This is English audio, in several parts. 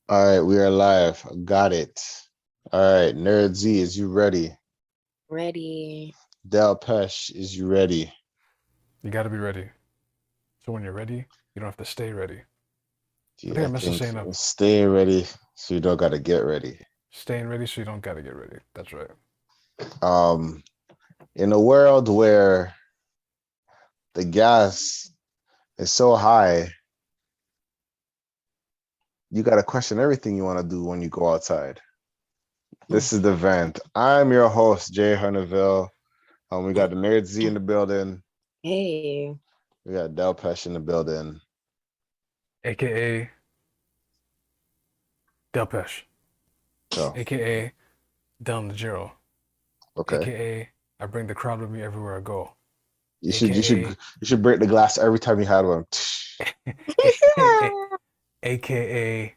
All right, we are live. Got it. All right, Nerd Z, is you ready? Ready. Del Pesh, is you ready? You got to be ready. So when you're ready, you don't have to stay ready. I Gee, think I I messed the think saying up. staying ready so you don't gotta get ready. Staying ready so you don't got to get ready. That's right. Um, in a world where the gas is so high, you gotta question everything you want to do when you go outside. This is the vent. I'm your host, Jay Hunterville. We got the Nerd Z in the building. Hey. We got Del Pesh in the building. AKA Delpesh. So, AKA Del Najero. okay. AKA I bring the crowd with me everywhere I go. You should you should AKA you should break the glass every time you had one. AKA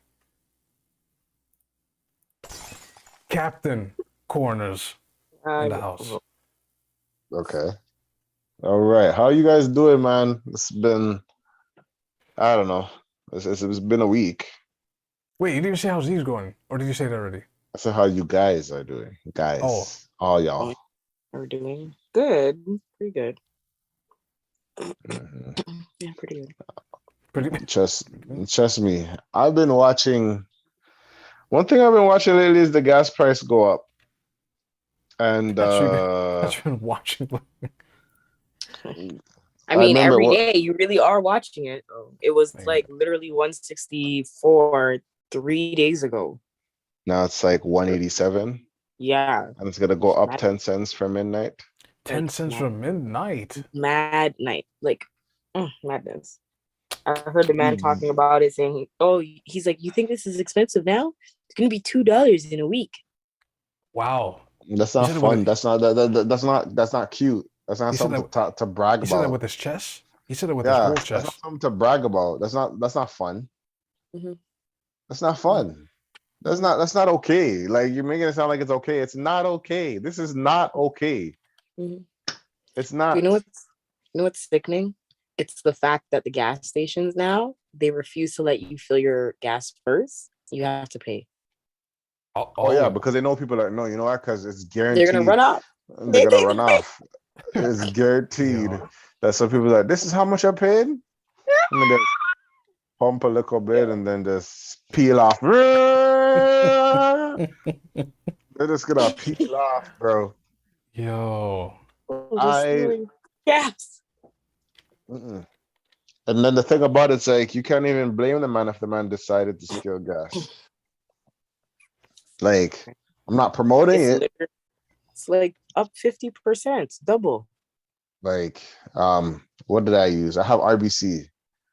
Captain Corners in the house. Okay. All right. How you guys doing, man? It's been, I don't know. It's been a week. Wait, you didn't even say how Z's going, or did you say that already? I said how you guys are doing. Oh, Guys. All y'all. We're doing good. Pretty good. Mhm. Yeah, pretty good. pretty. Trust me. I've been watching. One thing I've been watching lately is the gas price go up. And That's been watching. I I mean, remember every what day you really are watching it. It was like literally 164 3 days ago. now it's like 187. Yeah. And it's gonna go up 10 cents for midnight. 10 cents from midnight. Mad night. Like madness. I heard the man talking Mm. about it saying, he's like, you think this is expensive now? It's gonna be $2 in a week. Wow. That's not fun. That's not cute. That's not He said something that. to brag He said that about. with his chest. He said it with his Yeah, whole that's not chest. something to brag about. That's not fun. Mm-hmm. That's not fun. That's not okay. Like you're making it sound like it's okay. It's not okay. This is not okay. Mm-hmm. It's You not. know what's sickening? It's the fact that the gas stations now they refuse to let you fill your gas first. You have to pay. Oh yeah, because they know people are no, you know what? Because it's They're gonna guaranteed run off. they're gonna run off. It's guaranteed Yo. that some people are like, this is how much I paid. And then they pump a little bit and then just peel off. They're just gonna peel off, bro. Yo. Just I gas. mm-mm. And then the thing about it's like you can't even blame the man if the man decided to steal gas. Like I'm not promoting it. It's like up 50%, double. Like what did I use? I have RBC.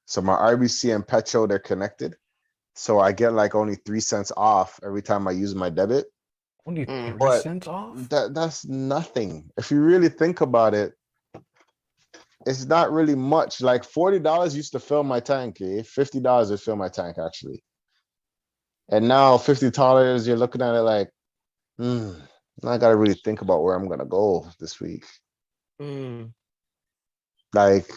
So my RBC and Petro, they're connected. So I get like only 3 cents off every time I use my debit. Only 3 But cents off? that's nothing. If you really think about it, it's not really much. Like $40 used to fill my tank, eh? $50 would fill my tank actually. And now $50, you're looking at it like, I gotta really think about where I'm gonna go this week. Mm. Like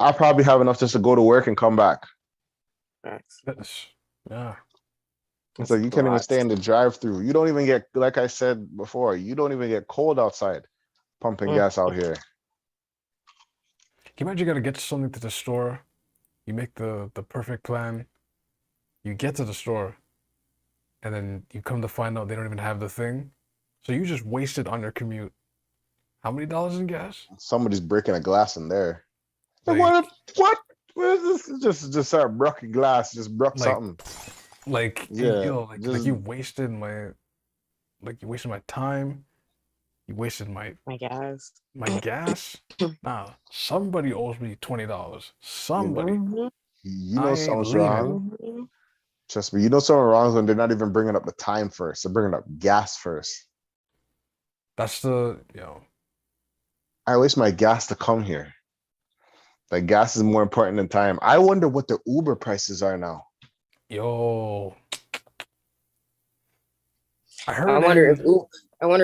I'll probably have enough just to go to work and come back. Yeah. So you can't even stay in the drive-through. You don't even get, like I said before, you don't even get cold outside pumping gas out here. Can you imagine you gotta get something to the store? You make the perfect plan. You get to the store, and then you come to find out they don't even have the thing. So you just wasted on your commute. How many dollars in gas? Somebody's breaking a glass in there. Like, What? What is this? Just start broken glass. Just broke something. Yeah, like you wasted you wasted my time. You wasted my gas. gas. Nah, somebody owes me $20. Somebody. You know I ain't something's leaving. wrong. Trust me, you know something wrong when they're not even bringing up the time first. They're bringing up gas first. That's the I waste my gas to come here. Like gas is more important than time. I wonder what the Uber prices are now. yo. I wonder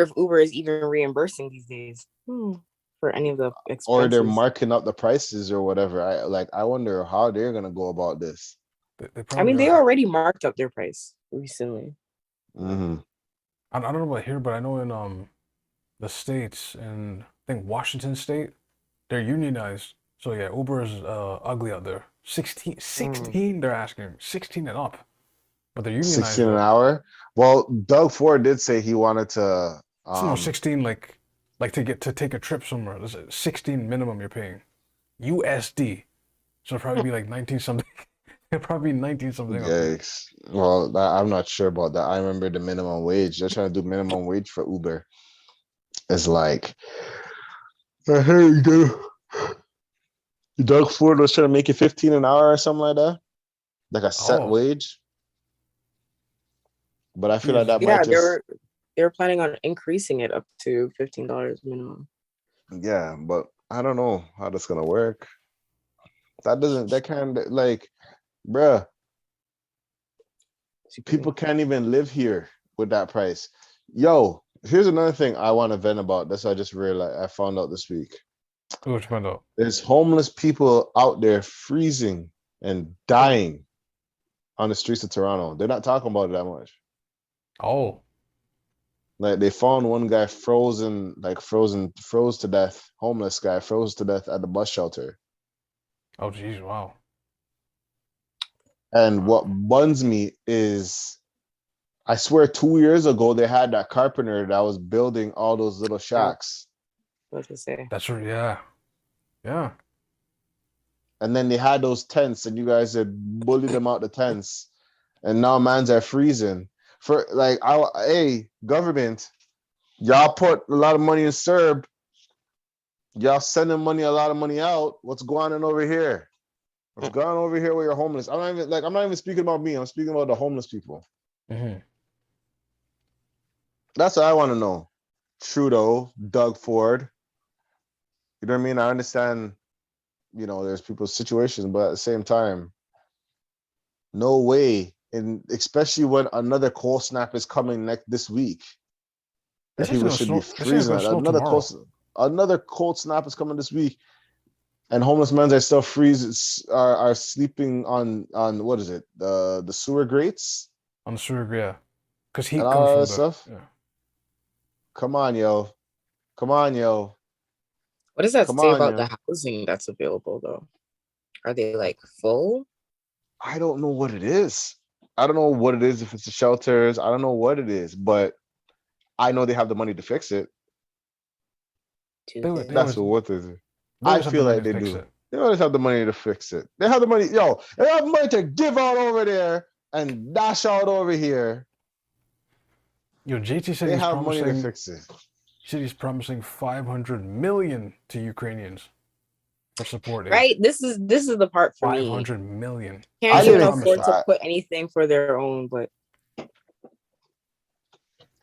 if Uber is even reimbursing these days for any of the expenses. Or they're marking up the prices or whatever. I wonder how they're gonna go about this. They I mean, probably they are. already marked up their price recently. Hmm. I don't know about here, but I know in the states and I think Washington State, they're unionized. So yeah, Uber is ugly out there. 16, Mm. 16 they're asking. 16 and up. But they're unionized 16 an though. hour. Well, Doug Ford did say he wanted to So no, 16 like to take a trip somewhere. There's 16 minimum you're paying. USD. So it'll probably be like 19 something. It'll probably be 19 something up there. yikes. Well, I'm not sure about that. I remember the minimum wage. They're trying to do minimum wage for Uber. It's like, hey, Doug Ford was trying to make it 15 an hour or something like that, like a set Oh, wage. But I feel like geez. that might Yeah, just, they're planning on increasing it up to $15 minimum. yeah, but I don't know how that's gonna work. That can't, like, bruh, people can't even live here with that price. Yo, here's another thing I want to vent about. That's what I just realized I found out this week. Which one though? There's homeless people out there freezing and dying on the streets of Toronto. They're not talking about it that much. Oh, Like they found one guy frozen, froze to death. Homeless guy froze to death at the bus shelter. oh, geez, wow. And what buns me is, I swear 2 years ago they had that carpenter that was building all those little shacks. What to say? That's right. Yeah, yeah. And then they had those tents, and you guys had bullied them out the tents. And now mans are freezing. For like, hey, government, y'all put a lot of money in CERB. Y'all sending a lot of money out. What's going on over here? What's going on over here where you're homeless? I'm not even speaking about me. I'm speaking about the homeless people. Mm-hmm. That's what I want to know. Trudeau, Doug Ford. You know what I mean? I understand, there's people's situations, but at the same time, no way. And especially when another cold snap is coming this week, They that said it's people gonna should be snow. They said it's freezing. gonna snow tomorrow. Another cold snap is coming this week, and homeless men are still are sleeping on what is it, the sewer grates On the sewer, yeah. Because and heat comes all that from the stuff. yeah. Come on, yo. Come on, yo. What does that Come say on, about yo. the housing that's available though? Are they like full? I don't know what it is. I don't know what it is, if it's the shelters. I don't know what it is, but I know they have the money to fix it. They, they That's always what it is. they I always have the feel money like to they fix do. it. They always have the money to fix it. They have the money, yo. They have money to give out over there and dash out over here. Yo, JT said They he's have money to promising. fix it. He said he's promising 500 million to Ukrainians for support aid. Right? This is the part for me. 500 million. Can't I even didn't. afford to put anything for their own, but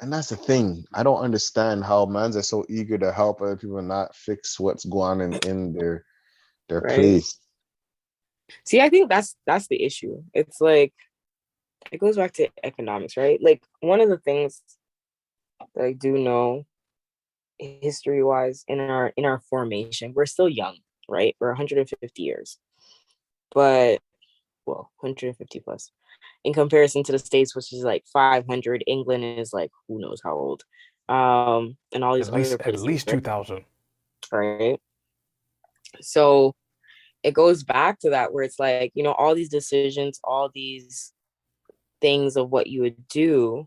And that's the thing. I don't understand how mans are so eager to help other people not fix what's going on in their right. place. See, I think that's the issue. It's like it goes back to economics, right? Like one of the things that I do know history-wise in our formation, we're still young, right? We're 150 years. But 150 plus in comparison to the States, which is like 500. England is like who knows how old. And all these other places, at least 2000. Right? So it goes back to that where it's like, all these decisions, all these things of what you would do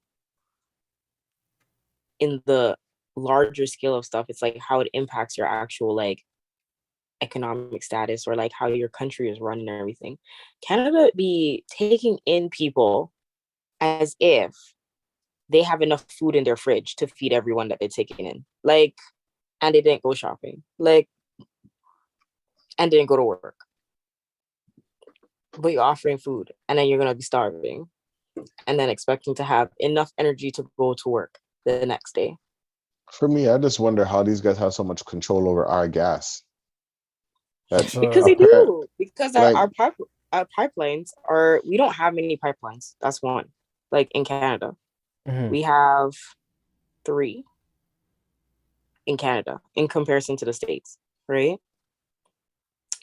in the larger scale of stuff, it's like how it impacts your actual like economic status or like how your country is run and everything. Canada be taking in people as if they have enough food in their fridge to feed everyone that they're taking in, like, and they didn't go shopping, like, and didn't go to work, but you're offering food and then you're gonna be starving and then expecting to have enough energy to go to work the next day. For me, I just wonder how these guys have so much control over our gas. Because they do. Because our pipelines are, we don't have many pipelines. That's one. Like in Canada, we have 3 in Canada in comparison to the States, right?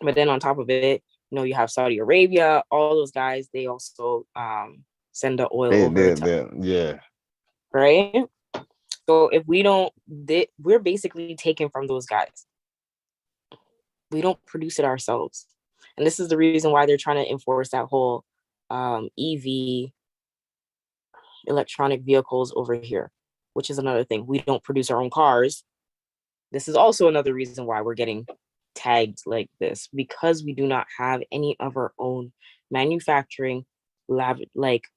But then on top of it, you have Saudi Arabia, all those guys, they also send the oil They, over they, to, they, yeah. right? So if we don't, we're basically taken from those guys. We don't produce it ourselves. And this is the reason why they're trying to enforce that whole EV, electronic vehicles over here, which is another thing. We don't produce our own cars. This is also another reason why we're getting tagged like this, because we do not have any of our own manufacturing lab. Like,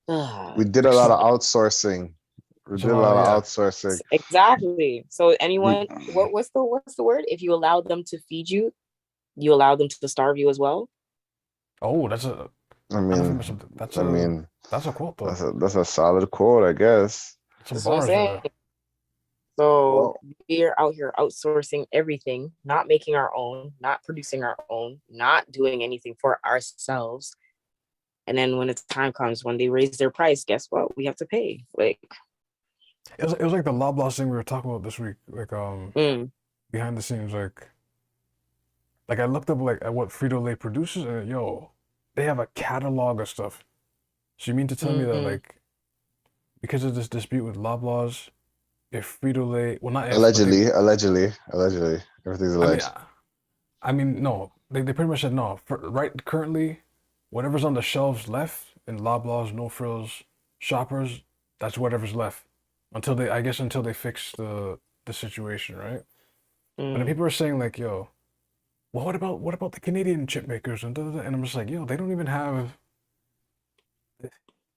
We did a lot of outsourcing. We did a lot of outsourcing. exactly. So anyone, what's the word? If you allow them to feed you, you allow them to starve you as well. Oh, that's a. I mean, that's a quote though. That's a solid quote, I guess. Some bars there. So we're out here outsourcing everything, not making our own, not producing our own, not doing anything for ourselves. And then when it's time comes, when they raise their price, guess what? We have to pay. Like, it was like the Loblaws thing we were talking about this week, like behind the scenes, like I looked up like at what Frito-Lay produces, and yo, they have a catalog of stuff. So you mean to tell me that like because of this dispute with Loblaws, if Frito-Lay, well, not if, allegedly, everything's alleged. I mean, no, they pretty much said no. Right, currently, whatever's on the shelves left in Loblaws, No Frills, Shoppers, that's whatever's left until they fix the situation, right? But then people are saying like, yo, well, what about the Canadian chip makers and and I'm just like, yo, they don't even have.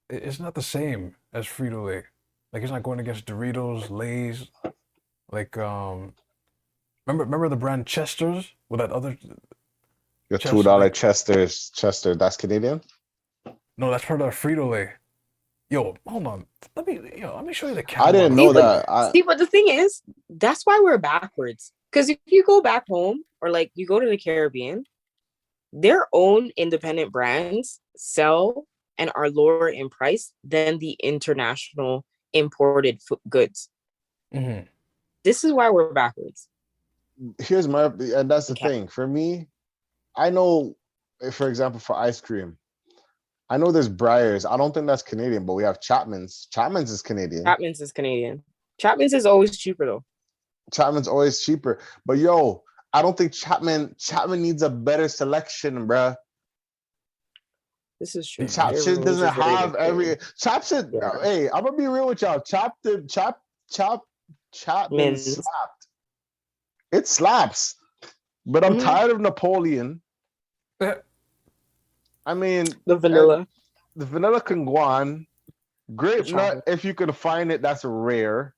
It's not the same as Frito-Lay. Like it's not going against Doritos, Lay's, like remember the brand Chester's with that other. Your $2 Chester, that's Canadian? No, that's part of Frito-Lay. Yo, hold on. Let me show you the catalog. I didn't know that. See, but the thing is, that's why we're backwards. Because if you go back home or like you go to the Caribbean, their own independent brands sell and are lower in price than the international imported goods. Mm-hmm. This is why we're backwards. And that's the thing. For me, I know, for example, for ice cream, I know there's Breyers. I don't think that's Canadian, but we have Chapman's. Chapman's is Canadian. Chapman's is always cheaper though. Chapman's always cheaper. But yo, I don't think Chapman needs a better selection, bruh. This is true. Chapman doesn't have every Chapman. Yeah. Hey, I'm gonna be real with y'all. Chapman slapped. It slaps. But I'm tired of Napoleon. I mean, the vanilla can go on. Grape nut, if you can find it, that's rare.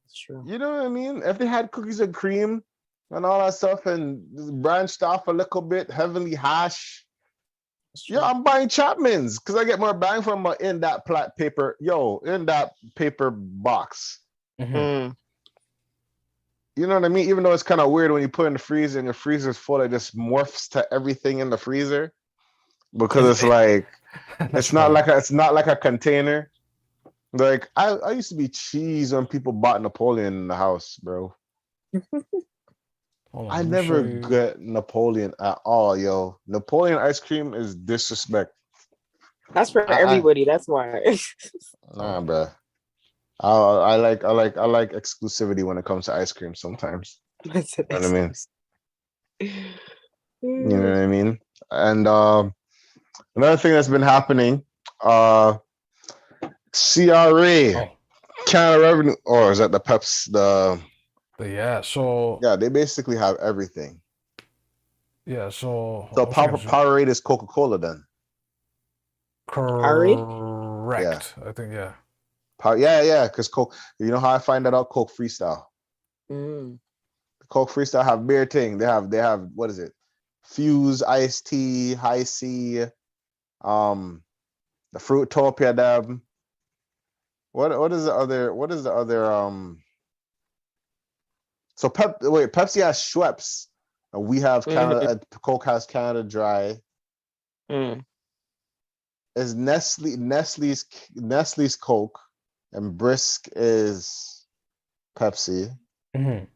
That's true. You know what I mean? If they had cookies and cream and all that stuff and branched off a little bit, heavenly hash. Yeah, I'm buying Chapman's because I get more bang from in that paper. In that paper box. Mm-hmm. You know what I mean? Even though it's kind of weird when you put in the freezer and your freezer's full, it just morphs to everything in the freezer because it's like it's not like a container. Like I used to be cheese when people bought Napoleon in the house, bro. I never get Napoleon at all, yo. Napoleon ice cream is disrespect. That's for everybody. That's why. Nah, bro. I like exclusivity when it comes to ice cream sometimes. You know what I mean? You know what I mean? And another thing that's been happening, CRA, Canada Revenue, or is that the Peps? So they basically have everything. Yeah, so Powerade is Coca-Cola then. Correct. Yeah. I think because Coke. You know how I find that out? Coke Freestyle. Coke Freestyle have beer thing. They have what is it? Fuse, iced tea, high C, the Fruitopia them. What is the other? So Pepsi has Schweppes, and we have Canada. Coke has Canada Dry. Is Nestle's Coke, and Brisk is Pepsi. Mm-hmm.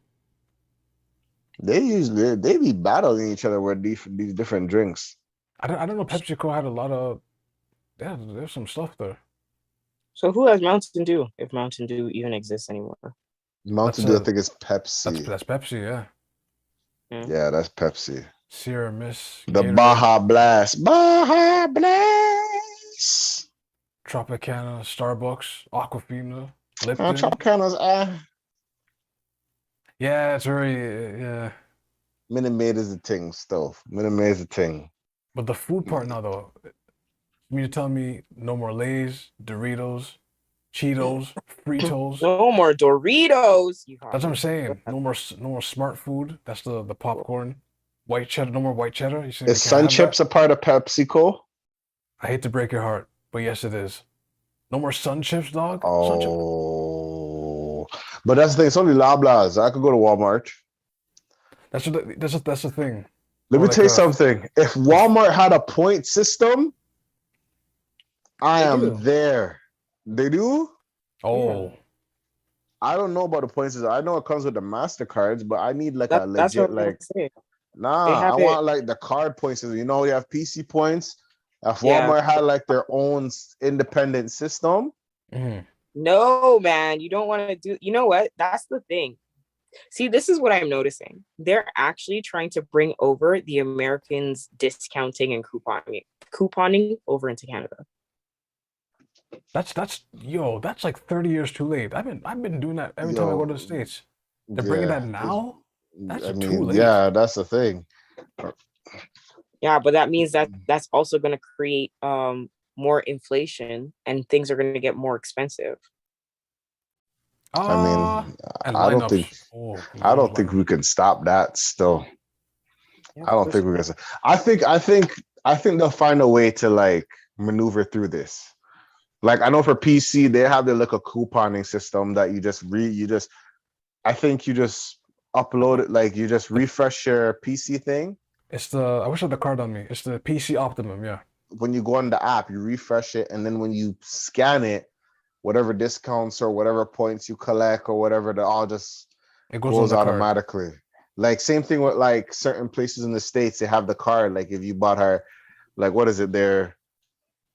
They be battling each other with these different drinks. I don't know. PepsiCo had a lot of there's some stuff there. So who has Mountain Dew? If Mountain Dew even exists anymore? Mountain Dew, I think it's Pepsi. That's Pepsi, yeah. Yeah, that's Pepsi. Sierra Mist. The Gatorade, Baja Blast. Baja Blast. Tropicana, Starbucks, Aquafina, Lipton. Tropicana's Yeah, it's very yeah. Minute Maid is a thing still. Minute Maid is a thing. But the food part now though, you mean to tell me no more Lay's, Doritos, Cheetos, Fritos? No more Doritos. That's what I'm saying. No more smart food. That's the popcorn. White cheddar, no more white cheddar. Is Sun Chips a part of PepsiCo? I hate to break your heart, but yes, it is. No more Sun Chips, dog. Oh, but that's the thing. It's only Loblaws. I could go to Walmart. That's the thing. Let me tell you something. If Walmart had a point system, I am there. They do? Oh. I don't know about the points system. I know it comes with the MasterCards, but I need like a legit like. I want like the card points system. You know, you have PC points. If Walmart had like their own independent system. No, man, you don't want to do. You know what? That's the thing. See, this is what I'm noticing. They're actually trying to bring over the Americans discounting and couponing over into Canada. That's like 30 years too late. I've been doing that every time I go to the States. They're bringing that now? That's too late. Yeah, that's the thing. Yeah, but that means that's also going to create more inflation and things are going to get more expensive. I don't think we can stop that still. I don't think we're gonna. I think they'll find a way to like maneuver through this. Like I know for PC they have their little couponing system that you just I think you just upload it, like you just refresh your PC thing. I wish I had the card on me. It's the PC Optimum, yeah. When you go on the app, you refresh it, and then when you scan it, whatever discounts or whatever points you collect or whatever, it goes automatically. Like same thing with like certain places in the States, they have the card. Like if you bought her, like what is it there?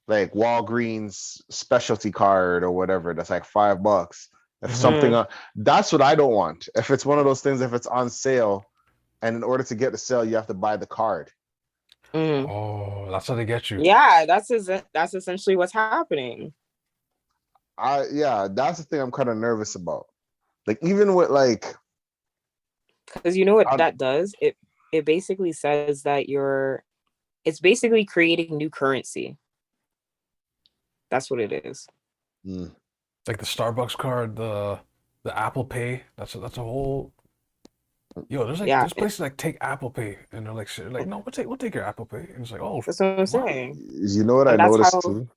Like Walgreens specialty card or whatever, that's like $5. If something that's what I don't want. If it's one of those things, if it's on sale, and in order to get the sale, you have to buy the card. Oh, that's how they get you. Yeah, that's essentially what's happening. That's the thing I'm kind of nervous about. Like even with like, because you know what that does? It basically says that it's basically creating new currency. That's what it is. Like the Starbucks card, the Apple Pay. That's a whole. Yo, there's places like take Apple Pay, and they're like no, we'll take your Apple Pay, and it's like, oh, that's what I'm saying. You know what I noticed too?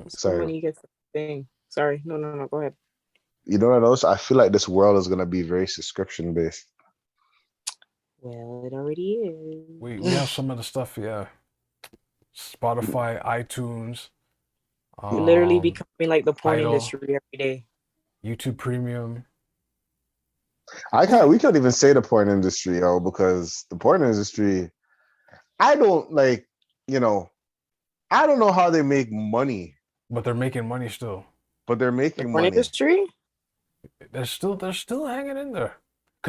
Sorry. When you get the thing. Sorry, no, go ahead. You know what I noticed? I feel like this world is gonna be very subscription based. Well, it already is. We have some of the stuff, yeah. Spotify, iTunes. Literally becoming like the porn Tidal, industry every day. YouTube Premium. We can't even say the porn industry, because the porn industry, I don't know how they make money. But they're making money still. But they're making the money. Porn industry? They're still hanging in there.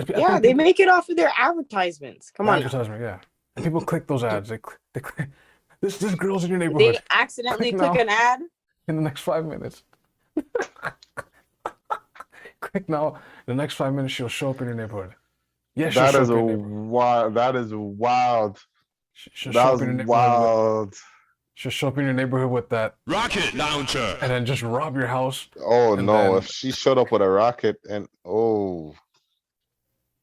Yeah, they make it off of their advertisements. Come on. Advertisement, yeah. And people click those ads. They click. This girl's in your neighborhood. They accidentally click an ad in the next 5 minutes. Click now. The next 5 minutes, she'll show up in your neighborhood. Yeah, that is wild. That is wild. She'll show up in your neighborhood. She'll show up in your neighborhood with that rocket launcher, and then just rob your house. Oh no! If she showed up with a rocket and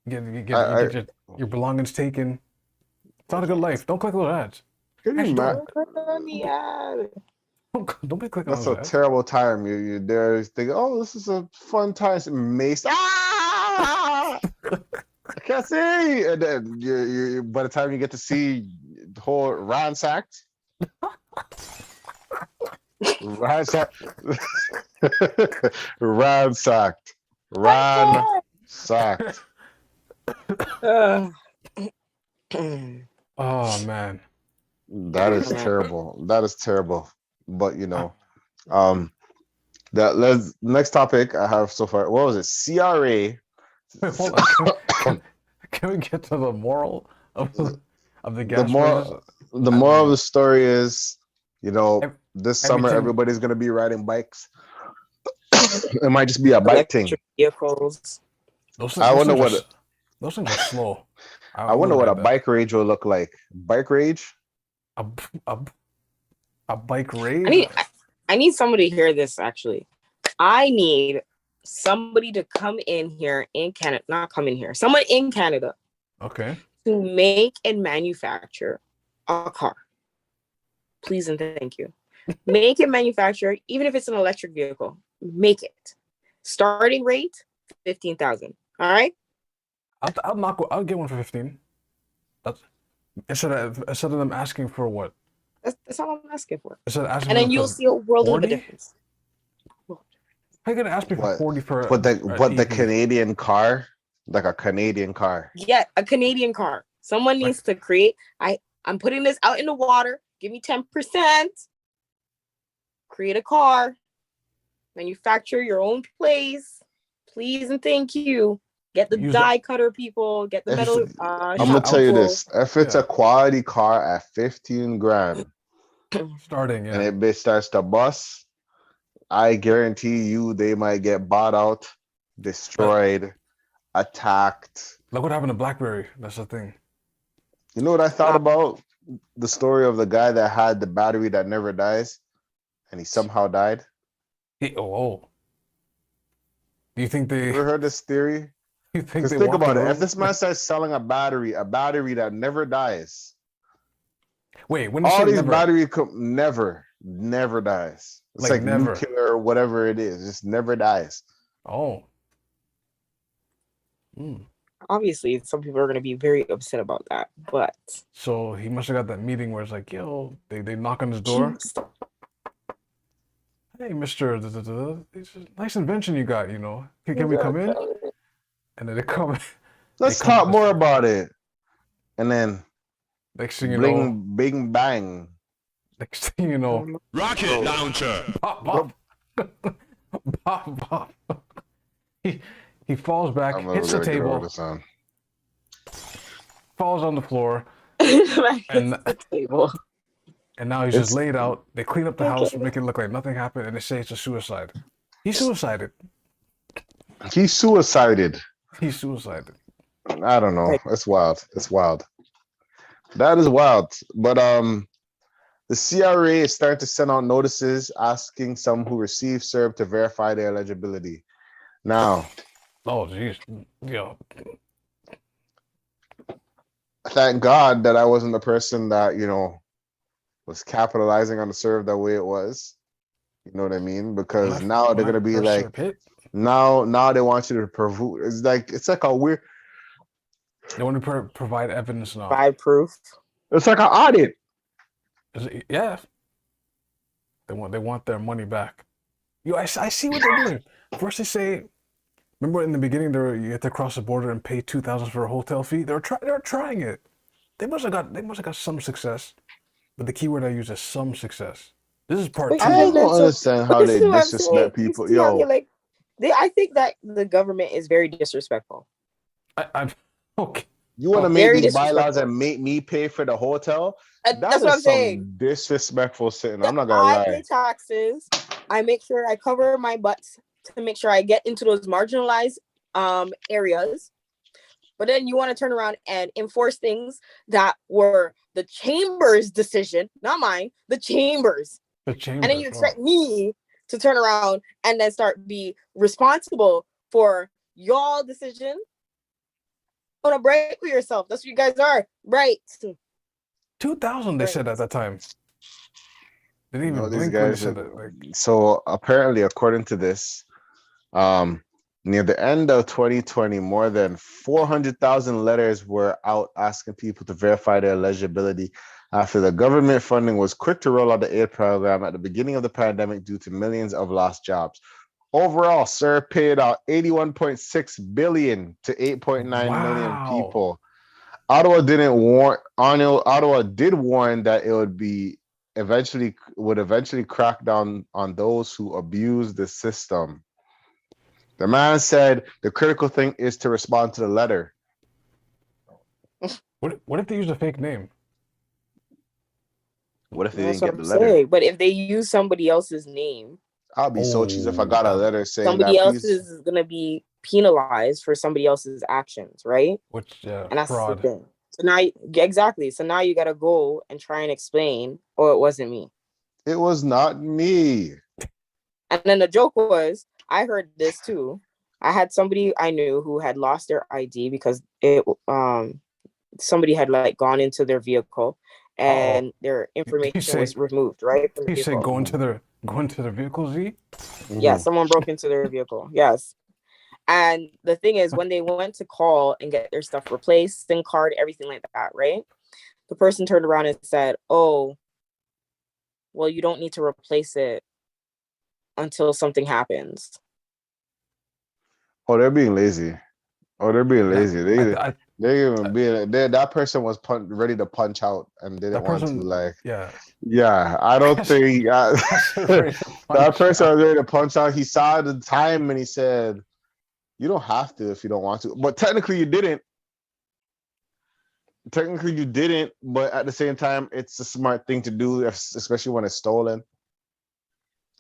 get your belongings taken. It's not a good life. Don't click those ads. Don't be clicking. That's a terrible time. You're there thinking, oh, this is a fun time. Mace. I can't see. And then you by the time you get to see the whole ransacked. Ransacked. Uh, Oh man. That is man. terrible. That is terrible. But that let's next topic I have so far. What was it? CRA. Wait, hold on. Can we get to the moral of the The gas prices? more the I don't moral of know. the story is, this summer everything- everybody's gonna be riding bikes. It might just be a bike thing. Electric vehicles. Those I wonder things what those things are slow. I wonder will what a admit that. bike rage will look like. Bike rage? a, a bike rage. I need somebody to hear this. Actually, I need somebody to come in here in Canada. Not come in here. Someone in Canada Okay. to make and manufacture a car. Please and thank you. Make and manufacture, even if it's an electric vehicle. Make it. Starting rate 15,000. All right. I'll get one for 15. That's instead of them asking for what? That's all I'm asking for. Instead of asking And then for you'll see a world of a 40? difference. How you gonna ask me for What? 40 for But the EV? Canadian car, like a Canadian car. Yeah, a Canadian car. Someone needs to create. I'm putting this out in the water. Give me 10%. Create a car. Manufacture your own place. Please and thank you. Get the Use die cutter people. Get the If- metal. I'm gonna tell you this: if it's Yeah. a quality car at 15 grand Starting, and yeah. it bitch starts to bust, I guarantee you they might get bought out, destroyed, attacked. Look what happened to BlackBerry. That's the thing. You know what I thought about? The story of the guy that had the battery that never dies, and he somehow died. Oh. Do you think they? You ever heard this theory? You think Because they think walked about the it. If room? this man starts selling a battery that never dies, Wait, when you all say these never, battery never dies. It's Like like never. nuclear or whatever it is, just never dies. oh. Hmm. Obviously, some people are going to be very upset about that. But So he must have got that meeting where it's like, yo, they knock on his door. Hey, Mister, it's a nice invention you got. Can we come in? And then they come. Let's They come talk to more the- about it. And then Next thing you know, bing bang. next thing you know, Rocket launcher. pop, pop, pop, pop. He falls back, I'm never hits the gonna get over table, this on. falls on the floor, and the table. and now he's It's- just laid out. They clean up the house, make it look like nothing happened, and they say it's a suicide. He suicided. He suicided. He suicided. I don't know. It's wild. It's wild. That is wild. But the CRA is starting to send out notices asking some who receive CERB to verify their eligibility. Now, Oh, jeez. Yo. thank God that I wasn't the person that, was capitalizing on the CERB the way it was. You know what I mean? Because now they're gonna be like, now they want you to prove. It's like a weird. They want to provide evidence now. By proof. It's like an audit. Yeah. They want their money back. Yo, I see what they're doing. First they say, remember in the beginning you had to cross the border and pay $2,000 for a hotel fee. They're trying it. They must have got some success. But the keyword I use is some success. This is part But two. I think don't that's so- understand but how this they is what I'm disrespect saying. people. You see how Yo, I think that the government is very disrespectful. I'm okay. you want to make Very these bylaws disrespectful. and make me pay for the hotel? And That that's what is I'm some saying. disrespectful sitting. I'm not gonna I lie. pay taxes. I make sure I cover my butts to make sure I get into those marginalized areas. But then you want to turn around and enforce things that were the chamber's decision, not mine, the chamber's. The chamber. And then you expect me to turn around and then start be responsible for y'all decision. Want to break for yourself. That's what you guys are. Right. 2,000 they said at that time. They didn't even These blink when they guys. said that. So apparently, according to this, near the end of 2020, more than 400,000 letters were out asking people to verify their eligibility after the government funding was quick to roll out the aid program at the beginning of the pandemic due to millions of lost jobs. Overall, sir paid out 81.6 billion to 8.9 million Wow. people. Ottawa didn't warn. Ottawa did warn that it would eventually crack down on those who abuse the system. The man said the critical thing is to respond to the letter. What if they use a fake name? What if they That's didn't what get I'm the letter? saying. But if they use somebody else's name, I'll be so cheesed if I got a letter saying somebody that. else Please, is gonna be penalized for somebody else's actions, right? Which And that's fraud. the thing. So now, exactly. So now you gotta go and try and explain, oh, it wasn't me. it was not me. And then the joke was, I heard this too. I had somebody I knew who had lost their ID because somebody had like gone into their vehicle and their information was removed, right? From the He said vehicle. go into their vehicle, Z? Yeah, someone broke into their vehicle. Yes. And the thing is, when they went to call and get their stuff replaced, SIM card, everything like that, right? The person turned around and said, oh, well, you don't need to replace it until something happens. Oh, they're being lazy. That person was ready to punch out and didn't want to. Like, yeah, I don't think that person was ready to punch out. He saw the time and he said, "You don't have to if you don't want to." But technically, you didn't. But at the same time, it's a smart thing to do, especially when it's stolen.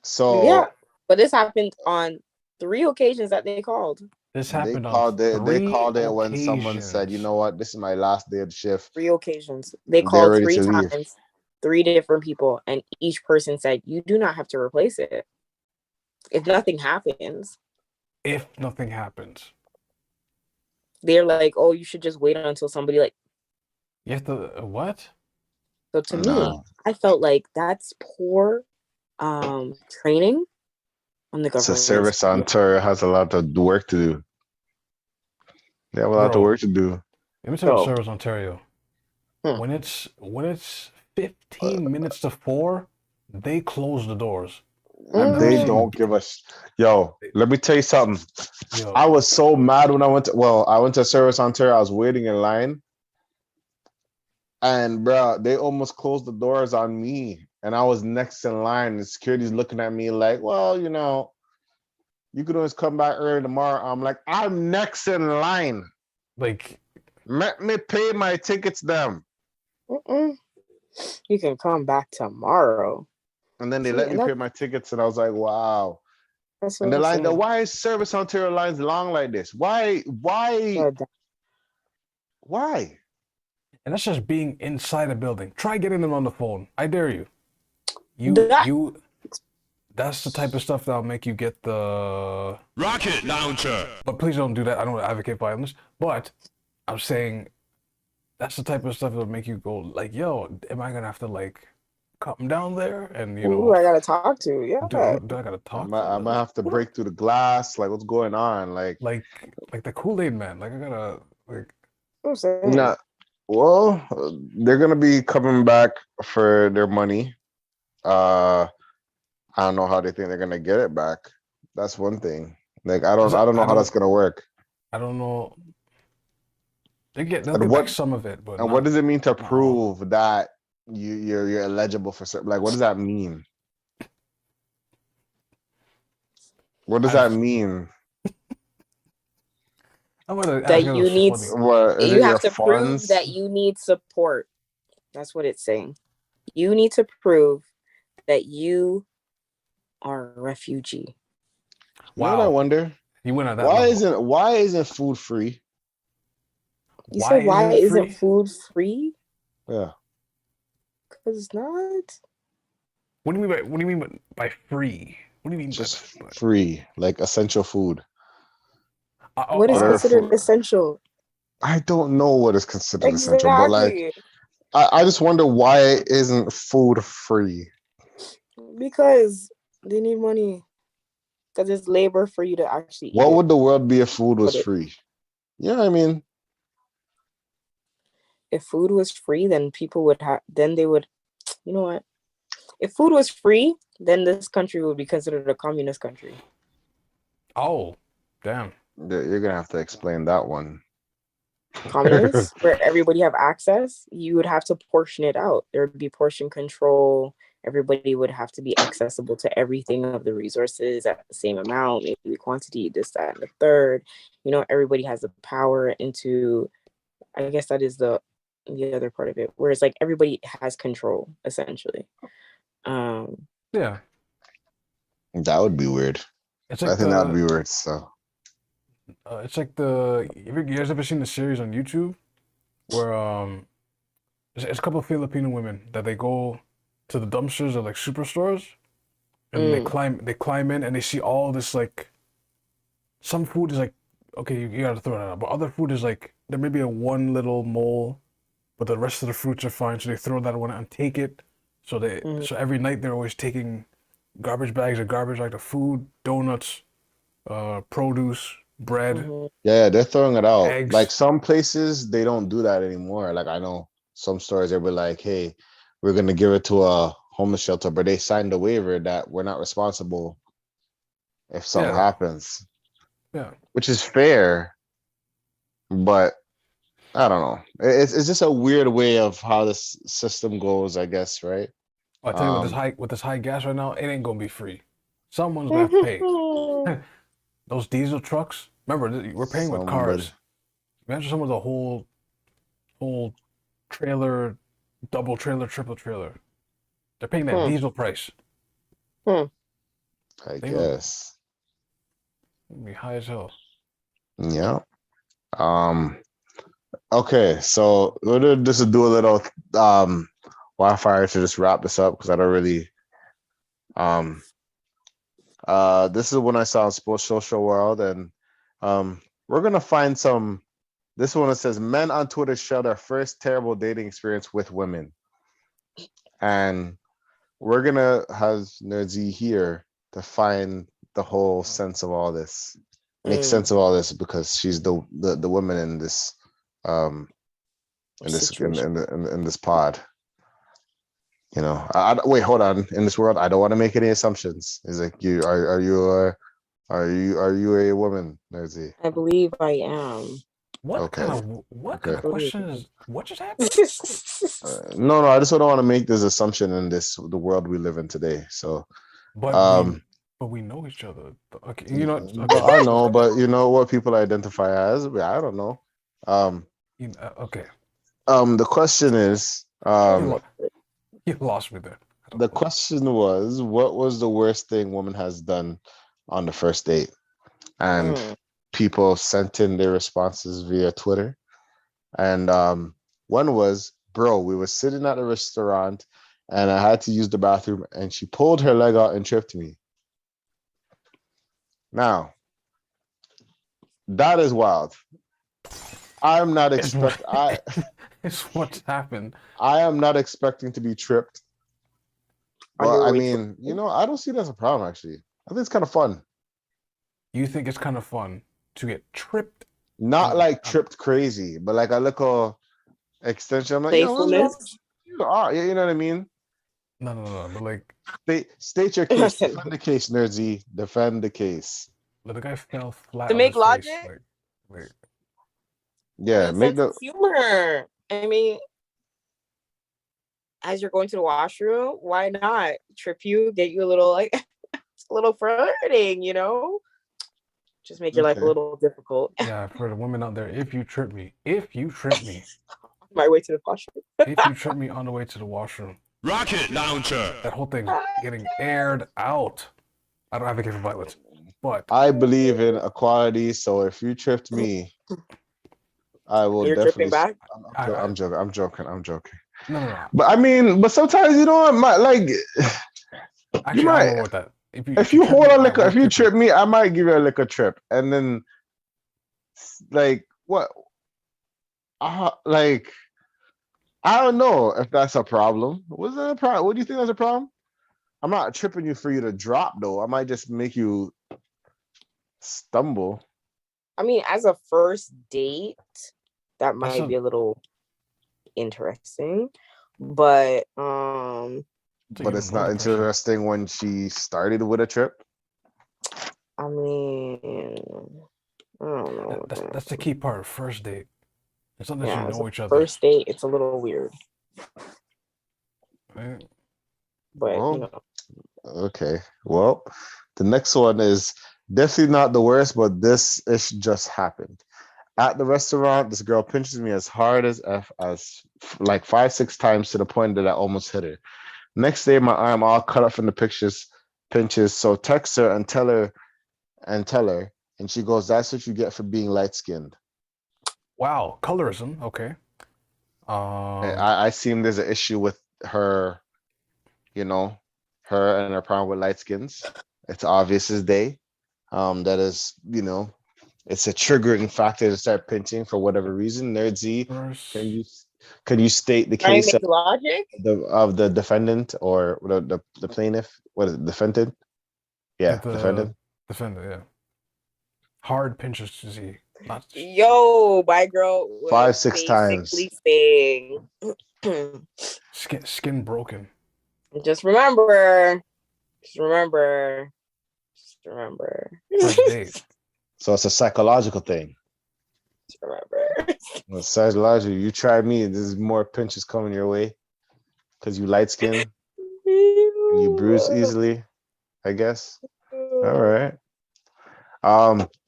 So yeah, but this happened on 3 occasions that they called. This happened they called it when someone said, "You know what? This is my last day of shift." 3 occasions. They called 3 times, 3 different people, and each person said, "You do not have to replace it if nothing happens." If nothing happens, they're like, "Oh, you should just wait until somebody like." You have to what? So to me, I felt like that's poor training on the government. So service Ontario has a lot of work to do. They have a lot of work to do. Let me tell you, Service Ontario. When it's 15 minutes to 4, they close the doors. They don't give us. Yo, let me tell you something. I was so mad when I went to Service Ontario. I was waiting in line, and bro, they almost closed the doors on me, and I was next in line. And security's looking at me like, well, you know, you could always come back early tomorrow. I'm like, I'm next in line. Like, let me pay my tickets then. You can come back tomorrow. And then they let me pay my tickets, and I was like, wow. And the line, why is Service Ontario lines long like this? Why? And that's just being inside a building. Try getting them on the phone. I dare you. That's the type of stuff that'll make you get the rocket launcher. But please don't do that. I don't advocate violence. But I'm saying that's the type of stuff that'll make you go like, yo, am I gonna have to like come down there and who I gotta talk to? Yeah. Do I gotta talk? I'm gonna have to break through the glass. Like, what's going on? Like the Kool-Aid man. Like, I gotta like. Nah. Well, they're gonna be coming back for their money. I don't know how they think they're gonna get it back. That's one thing. Like, I don't know how that's gonna work. I don't know. They'll get back some of it, but what does it mean to prove that you're eligible for certain? Like, what does that mean? What does that mean? That you need. You have to prove that you need support. That's what it's saying. You need to prove that you are a refugee. Wow. You know what I wonder? You went on that. Why isn't food free? You said why isn't food free? Yeah. Because it's not. What do you mean by free? What do you mean? Just free, like essential food. What is considered essential? I don't know what is considered essential, but like, I just wonder why isn't food free? Because they need money. Because it's labor for you to actually eat. What would the world be if food was free? You know what I mean? If food was free, then people would have. Then they would. You know what? If food was free, then this country would be considered a communist country. Oh, damn. You're gonna have to explain that one. Communists, where everybody have access, you would have to portion it out. There would be portion control. Everybody would have to be accessible to everything of the resources at the same amount, maybe the quantity, this, that, and the third. You know, everybody has the power into, I guess that is the other part of it, where it's like everybody has control, essentially. Yeah. That would be weird. It's I like think that'd be weird. So it's like you guys ever seen the series on YouTube where it's a couple of Filipino women that they go to the dumpsters of like superstores and they climb in and they see all this like some food is like okay you gotta throw it out, but other food is like there may be a one little mole, but the rest of the fruits are fine, so they throw that one out and take it. So so every night they're always taking garbage bags of garbage like the food, donuts, produce, bread, yeah, they're throwing it out. eggs. Like some places they don't do that anymore. Like I know some stores they'll be like, hey, we're gonna give it to a homeless shelter, but they signed a waiver that we're not responsible if something happens. Yeah. Which is fair, but I don't know. It's just a weird way of how this system goes, I guess, right? I tell you, with this high gas right now, it ain't gonna be free. Someone's gonna have to pay. Those diesel trucks. Remember, we're paying with cars. Imagine someone's a whole trailer, double trailer, triple trailer. They're paying that diesel price. I guess. It'd be high as hell. Yeah. Okay, so we'll just do a little wildfire to just wrap this up because I don't really this is when I saw in Sports Social World, and we're gonna find some. This one that says men on Twitter share their first terrible dating experience with women, and we're gonna have Nerdsy here to find the whole sense of all this, make sense of all this because she's the woman in this in this pod. You know, wait, hold on. In this world, I don't want to make any assumptions. Is like you are you a woman, Nerdsy? I believe I am. What kind of question is what just happened? No, I just don't want to make this assumption in the world we live in today. So, but we know each other. Okay, you know. Okay. I know, but you know what people identify as. I don't know. Okay. The question is, you lost me there. The question was, what was the worst thing woman has done on the first date? And people sent in their responses via Twitter. And one was, bro, we were sitting at a restaurant and I had to use the bathroom and she pulled her leg out and tripped me. Now, that is wild. I'm not expecting. It's what's happened. I am not expecting to be tripped. Well, I mean, you know, I don't see that as a problem. Actually, I think it's kind of fun. You think it's kind of fun to get tripped? Not like tripped crazy, but like a little extension. I'm like, playfulness. You know what I mean? No. But like, state your case. Defend the case, Nerdsy. Defend the case. But the guy fell flat to make logic. Face, like, yeah, make the humor. I mean, as you're going to the washroom, why not trip you? Get you a little like a little flirting, you know? Just make your life a little difficult. Yeah, for the women out there, if you trip me, my way to the washroom. If you trip me on the way to the washroom, rocket launcher. That whole thing getting aired out. I don't advocate for violence, but I believe in equality. So if you tripped me, I will definitely. Back? I'm joking. No. But I mean, but sometimes you know what, like. Actually, you might, I don't with that. If you hold a liquor, if you trip me, I might give you a liquor trip, and then, like what? Like, I don't know if that's a problem. Was that a problem? What do you think that's a problem? I'm not tripping you for you to drop though. I might just make you stumble. I mean, as a first date, that might be a little interesting, but it's not interesting when she started with a trip. I mean, I don't know. That's the key part. First date. It's not that Yeah, you it's know a each other. first date. It's a little weird, Right? but you Well, know, okay. Well, the next one is definitely not the worst, but this ish just happened. At the restaurant, this girl pinches me as hard as like 5, 6 times to the point that I almost hit her. Next day, my arm all cut up from the pinches. So text her and tell her, and she goes, "That's what you get for being light skinned." Wow, colorism. Okay. I seem there's an issue with her, you know, her and her problem with light skins. It's obvious as day. That is, it's a triggering factor to start pinching for whatever reason. Nerdsy, can First, you can you state the trying to case make logic. of the defendant or the plaintiff? What is it, defendant? Yeah, the defendant. defender. Yeah. Hard pinches to see. Not Yo, my girl was 5, 6 basically times. saying, skin broken. just remember, just remember, just remember, First date. So it's a psychological thing. just remember. Well, psychological, you try me, there's more pinches coming your way because you light skin and you bruise easily, I guess. All right.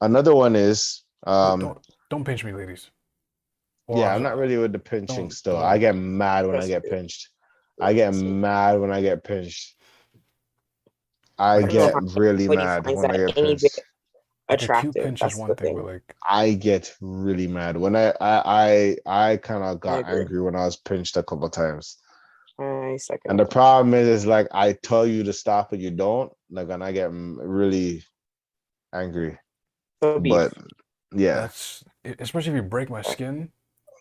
Another one is Don't pinch me, ladies. yeah, I'm not really with the pinching don't- still. don't. I get mad when I get Trust me. pinched. I get mad when I get pinched. I Like, get know how really anybody mad finds when I that get any bit pinched. like a cute attractive. pinch is That's one the thing, thing. but like I get really mad when I kind of I got agree. angry when I was pinched a couple times. I second And the that. problem is like I tell you to stop and you don't, like, and I get really angry. So beef. But yeah, that's especially if you break my skin.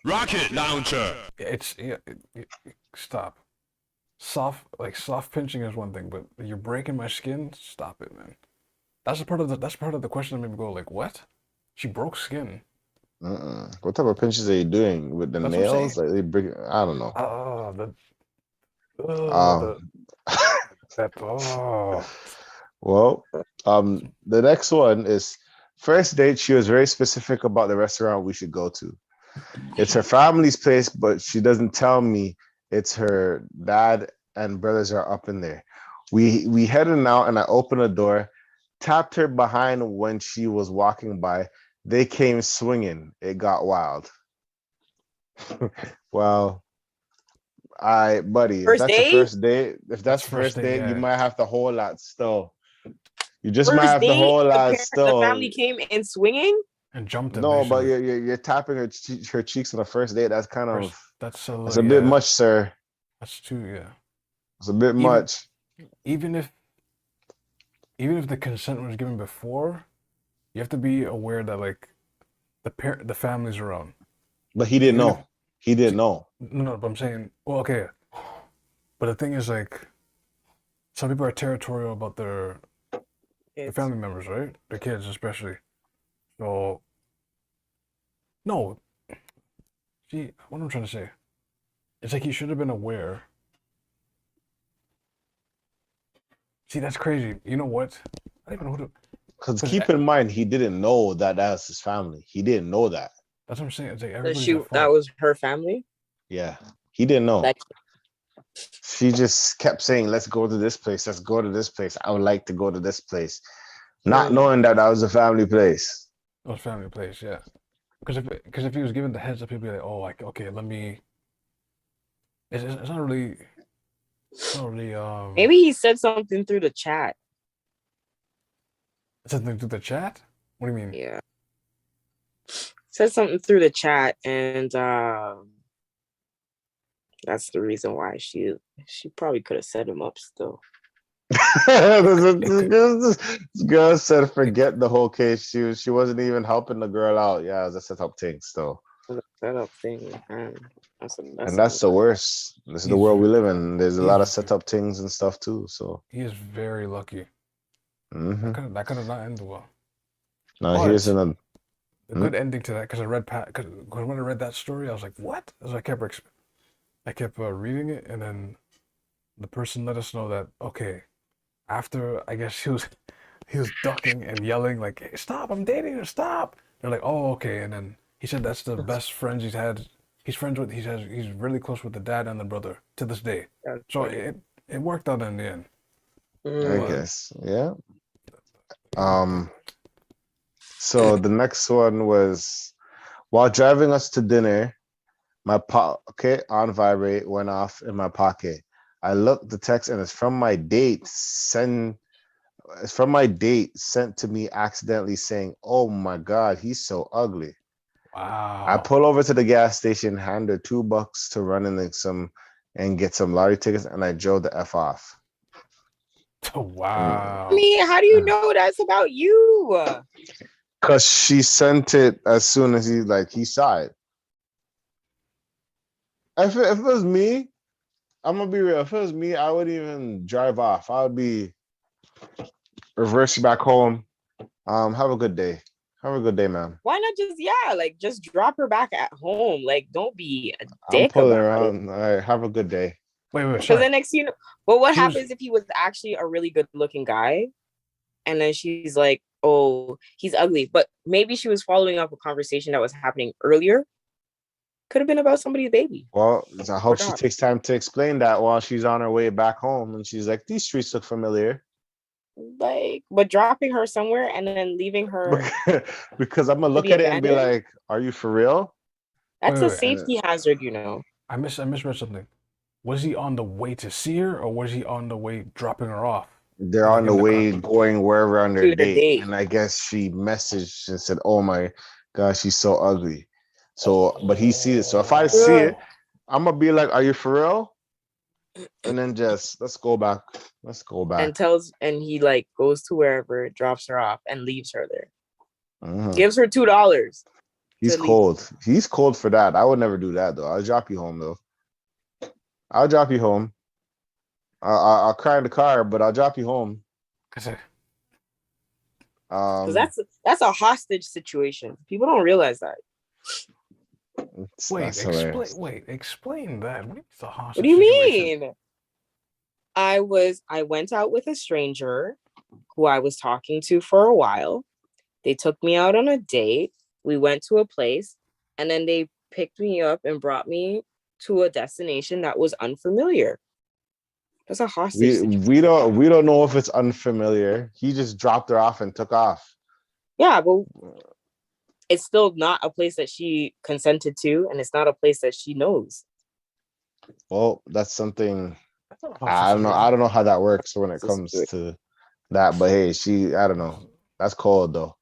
Rocket launcher. It's stop. Soft pinching is one thing, but you're breaking my skin. Stop it, man. That's part of the question that made me go like, what? She broke skin. what type of pinches are you doing with the That's what I'm nails? saying. Like they break, I don't know. The that Well, the next one is first date. She was very specific about the restaurant we should go to. It's her family's place, but she doesn't tell me it's her dad and brothers are up in there. We headed out and I opened the door, tapped her behind when she was walking by. They came swinging. It got wild. Well, buddy, if First that's the date? first date, if that's the first first date, date, you yeah. might have to hold that still. You just might First have to date, hold that the still. family came in swinging. And jumped in. No, but Basically. you're tapping her cheeks on the first date. That's kind of That's that's a bit much, sir. That's too, yeah. It's a bit much. Even if the consent was given before, you have to be aware that like the family's around. But he didn't Even know. He didn't know. No, but I'm saying, well, okay. But the thing is, like, some people are territorial about their family members, right? Their kids, especially. So, no. See, what I'm trying to say, it's like he should have been aware. See, that's crazy. You know what? I don't even know who to. Because keep in mind, he didn't know that that's his family. He didn't know that. That's what I'm saying. It's like That everybody's she at fault. that was her family. Yeah, he didn't know. That She just kept saying, "Let's go to this place. Let's go to this place. I would like to go to this place," not knowing that was a family place. It was family place, yeah. Because if he was given the heads up, he'd be like, oh, like, okay, let me. It's not really. It's not really. maybe he said something through the chat. Something through the chat. What do you mean? Yeah, said something through the chat, and that's the reason why she probably could have set him up still. This girl said, "Forget the whole case." She wasn't even helping the girl out. Yeah, it was a setup thing still. Setup thing, man. And that's the worst. This is the world we live in. There's a lot of setup things and stuff too. So he is very lucky. mhm. That could have not ended well. Now But here's another. a good ending to that, because I read because when I read that story, I was like, what? So I kept reading it, and then the person let us know that, okay, after I guess he he was ducking and yelling like, hey, "Stop! I'm dating her! Stop!" They're like, "Oh, okay." And then he said that's the best friends he's had. He's friends with. He's really close with the dad and the brother to this day. That's So funny. it worked out in the end. I Mm. guess. Yeah. So the next one was while driving us to dinner, my pocket on vibrate went off in my pocket. I looked the text and it's from my date. It's from my date sent to me accidentally saying, "Oh my God, he's so ugly." I Wow. pull over to the gas station, hand her $2 to run in and get some lottery tickets, and I drove the F off. Wow. I mean, how do you know that's about you? Cause she sent it as soon as he saw it. If it was me, I'm gonna be real. If it was me, I wouldn't even drive off. I would be reverse back home. Have a good day. Have a good day, man. Why not just drop her back at home? Like, don't be a I'm dick pulling about it. around. All right, have a good day. Wait, Because sorry. then next, but what She was- happens if he was actually a really good looking guy? And then she's like, oh, he's ugly. But maybe she was following up a conversation that was happening earlier. Could have been about somebody's baby. Well, I hope she not. takes time to explain that while she's on her way back home, and she's like, "These streets look familiar." Like, but dropping her somewhere and then leaving her, Because I'm gonna look be at it and be abandoned? like, "Are you for real?" that's Wait, a wait. safety hazard, you know. I misread something. Was he on the way to see her, or was he on the way dropping her off? They're Like on the in the way car. going wherever on their To their date, date. and I guess she messaged and said, "Oh my gosh, she's so ugly." So, but he sees it. So if I see it, I'm gonna be like, "Are you for real?" And then just let's go back. Let's go back. And he like goes to wherever, drops her off, and leaves her there. Mhm. Gives her $2. He's to leave. cold. He's cold for that. I would never do that though. I'll drop you home though. I'll drop you home. I'll cry in the car, but I'll drop you home. Cause Because that's a hostage situation. People don't realize that. That's hilarious. explain that. What is the hostage What do you situation? mean? I went out with a stranger who I was talking to for a while. They took me out on a date. We went to a place, and then they picked me up and brought me to a destination that was unfamiliar. That's a hostage situation. We don't know if it's unfamiliar. He just dropped her off and took off. Yeah, but it's still not a place that she consented to, and it's not a place that she knows. Well, that's something That's not a I hostage don't know. situation. I don't know how that works when it It's a comes situation. to that. But hey, I don't know. That's cold though.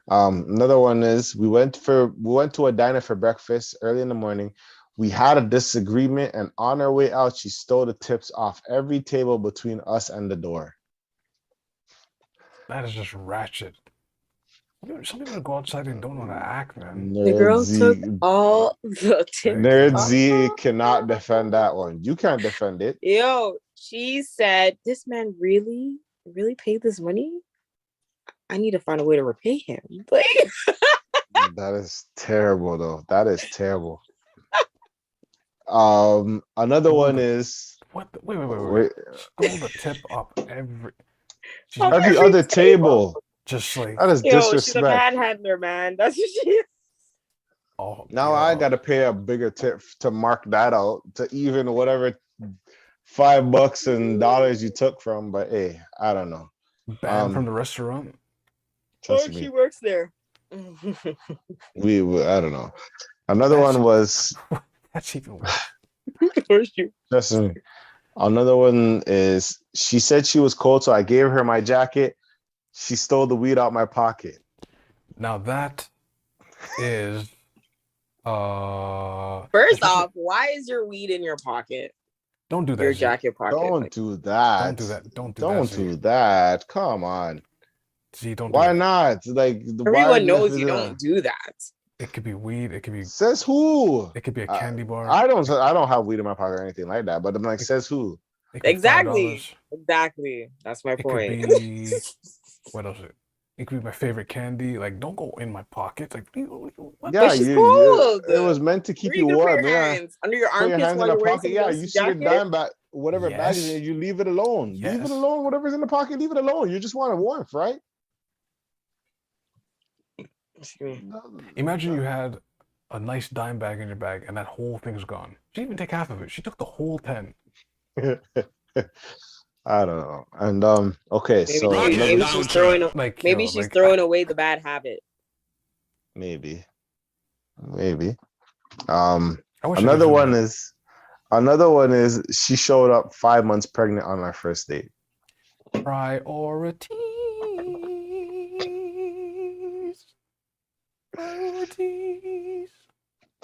Another one is we went to a diner for breakfast early in the morning. We had a disagreement, and on our way out, she stole the tips off every table between us and the door. That is just ratchet. Some people go outside and don't know how to act, man. The girl took Nerd all the tips. Z cannot defend that one. You can't defend it. Yo, she said, "This man really paid this money. I need to find a way to repay him." Like, That is terrible, though. That is terrible. Another one is What? Wait. Stole the tip up every other table. Just like, That is yo, she's a disrespect. manhandler, man. That's what she is. oh, Now I yo. gotta pay a bigger tip to mark that out to even whatever $5 and dollars you took from. But hey, I don't know. Banned from the restaurant. Trust Or me. she works there. We I don't know. Another one was That's even worse. Or she- trust me. Another one is she said she was cold, so I gave her my jacket. She stole the weed out my pocket. Now that is First especially- off, why is your weed in your pocket? don't do that. Your Z. jacket pocket. Don't Like, do that. Don't do that. Don't do Don't that. do Z. that. Come on. Z, don't Why do that. not? Like everyone knows you don't do that. It could be weed. It could be. Says who? It could be a candy bar. I don't have weed in my pocket or anything like that. But I'm like, says who? It could be Exactly. $5. Exactly. That's my It point. could be what else? It could be my favorite candy. Like, don't go in my pocket. Like, what? Yeah, she's cold. it was meant to keep Where you gonna warm. put your hands under your Put your armpits hands in while the you're wearing pocket. somebody Yeah, else's you see your jacket? dime bag, whatever bag Yes. is in it, you leave it alone. Leave Yes. it alone. Whatever's in the pocket, leave it alone. You just want a warmth, right? Excuse me. Imagine you had a nice dime bag in your bag and that whole thing's gone. She didn't even take half of it. She took the whole 10. I don't know. And okay, Maybe, so Rocket maybe another, she's launcher. throwing. Like, Maybe yo, she's like, throwing away the bad habit. maybe. Um, I wish I could another do one that. is another one is she showed up 5 months pregnant on our first date. Priorities. Priorities.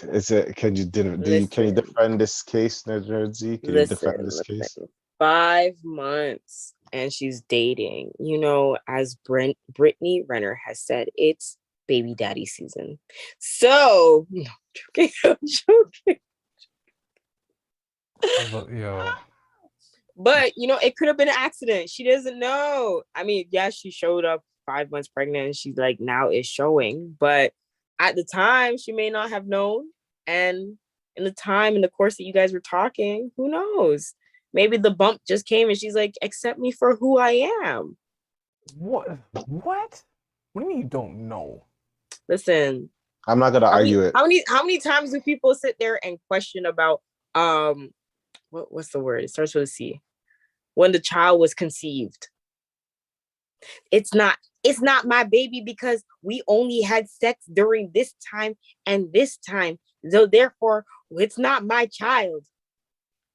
Is it? Can you can you Listen, defend this case, Nerdsy? Can you defend this case? listen. 5 months and she's dating. You know, as Brittany Renner has said, it's baby daddy season. So, no, I'm joking. I'm joking. Yo, But you know, it could have been an accident. She doesn't know. I mean, yes, she showed up 5 months pregnant and she's like now is showing, but at the time she may not have known. And in the course that you guys were talking, who knows? Maybe the bump just came and she's like, accept me for who I am. what? What? What do you mean you don't know? Listen, I'm not gonna argue it. how many times do people sit there and question about what's the word? It starts with a C. When the child was conceived. It's not my baby because we only had sex during this time and this time. So therefore, it's not my child.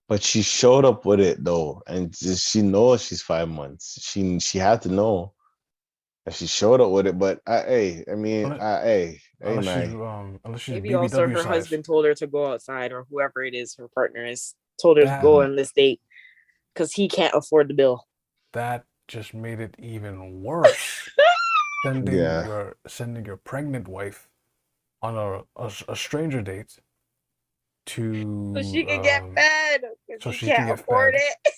But she showed up with it though, and she knows she's 5 months. She had to know that she showed up with it. But hey, hey, man. Unless she's Maybe also BBW her size. husband told her to go outside, or whoever it is, her partner is told her to That- go on this date because he can't afford the bill. That just made it even worse. Sending your pregnant wife on a stranger date to So she can get fed so because she he can can't get afford fed. it.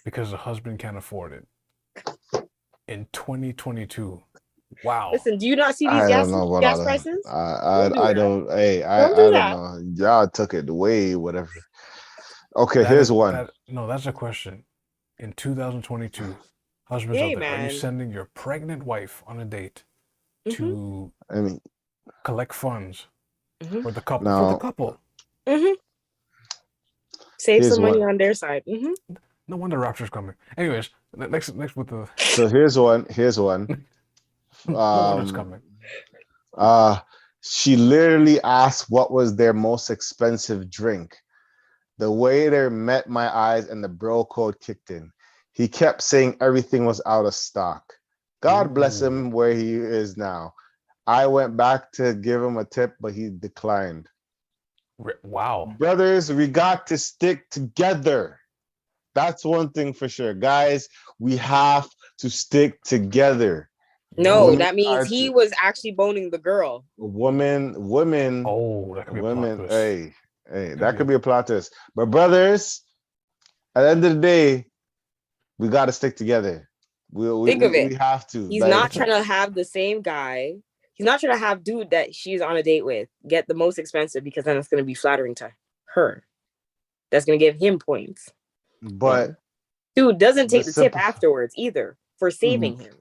because the husband can't afford it. In 2022. Wow. Listen, do you not see these I gas don't know about gas all that. prices? I don't. Hey, Don't do I don't that. know. Y'all took it way whatever. Okay, here's one. No, that's a question. In 2022, husbands Hey, out there, are you man. sending your pregnant wife on a date to I mean, collect funds Mhm. for the couple? No. For the couple. Save Here's some money one. on their side. No wonder Rapture's coming. Anyways, next with the So here's one. Here's one. no wonder's coming. She literally asked what was their most expensive drink. The waiter met my eyes and the bro code kicked in. He kept saying everything was out of stock. God bless him where he is now. I went back to give him a tip, but he declined. Wow. Brothers, we got to stick together. That's one thing for sure. Guys, we have to stick together. No, Women that means are he to- was actually boning the girl. women. Oh, that could be a plot Women, twist. hey, that could be a plot twist. But brothers, at the end of the day, we got to stick together. Think of it. We have to. He's Like, not trying to have the same guy. He's not trying to have dude that she's on a date with get the most expensive because then it's going to be flattering to her. That's going to give him points. but Dude doesn't take the the tip simple- afterwards either for saving him.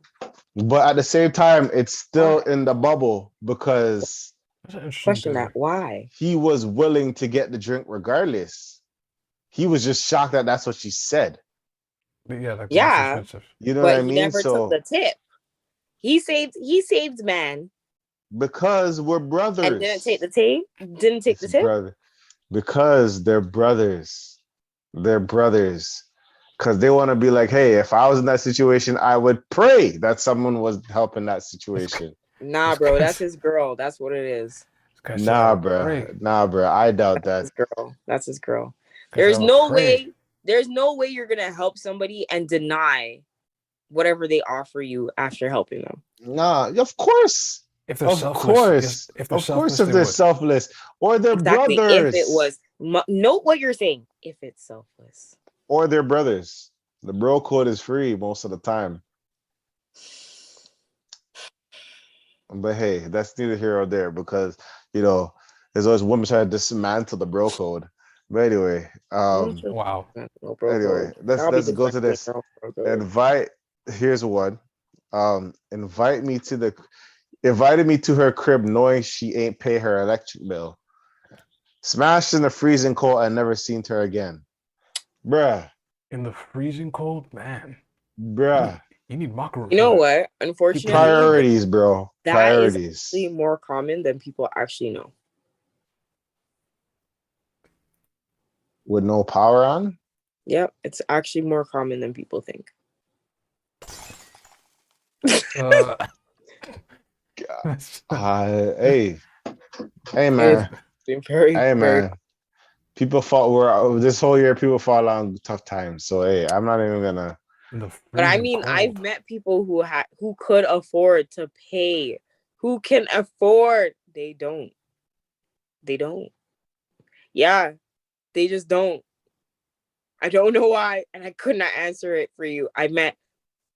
But at the same time, it's still in the bubble because That's an interesting Question theory. that. Why? he was willing to get the drink regardless. He was just shocked that that's what she said. But yeah, like Yeah, most expensive. You know what I but he mean? never took the tip. He saved man because we're brothers. and didn't take the tip. Didn't take the tip. Brother. Because they're brothers. They're brothers. Because they want to be like, hey, if I was in that situation, I would pray that someone was helping that situation. Nah, bro, that's his girl. That's what it is. Nah, bro. I doubt that. That's his girl. There's no way you're gonna help somebody and deny whatever they offer you after helping them. Nah, of course. If they're Of selfless, course. if they're Of selfless, course, if they they're would. selfless. Or they're Exactly. brothers. If it was, note what you're saying. If it's selfless. Or they're brothers. The bro code is free most of the time. But hey, that's neither here or there because, there's always women trying to dismantle the bro code. But anyway, Wow. Anyway, let's go to this. Here's one. Invite me to the Invited me to her crib knowing she ain't pay her electric bill. Smashed in the freezing cold and never seen her again. Bruh. In the freezing cold, man. Bruh. You need macaroon. You know what? Unfortunately, Priorities, bro. that Priorities. is actually more common than people actually know. With no power on? Yep, it's actually more common than people think. Hey man. It's very, Hey man. very. People this whole year people fall on tough times. So hey, I'm not even gonna. But I mean, I've met people who could afford to pay, who can afford. They don't. Yeah, they just don't. I don't know why, and I could not answer it for you. I met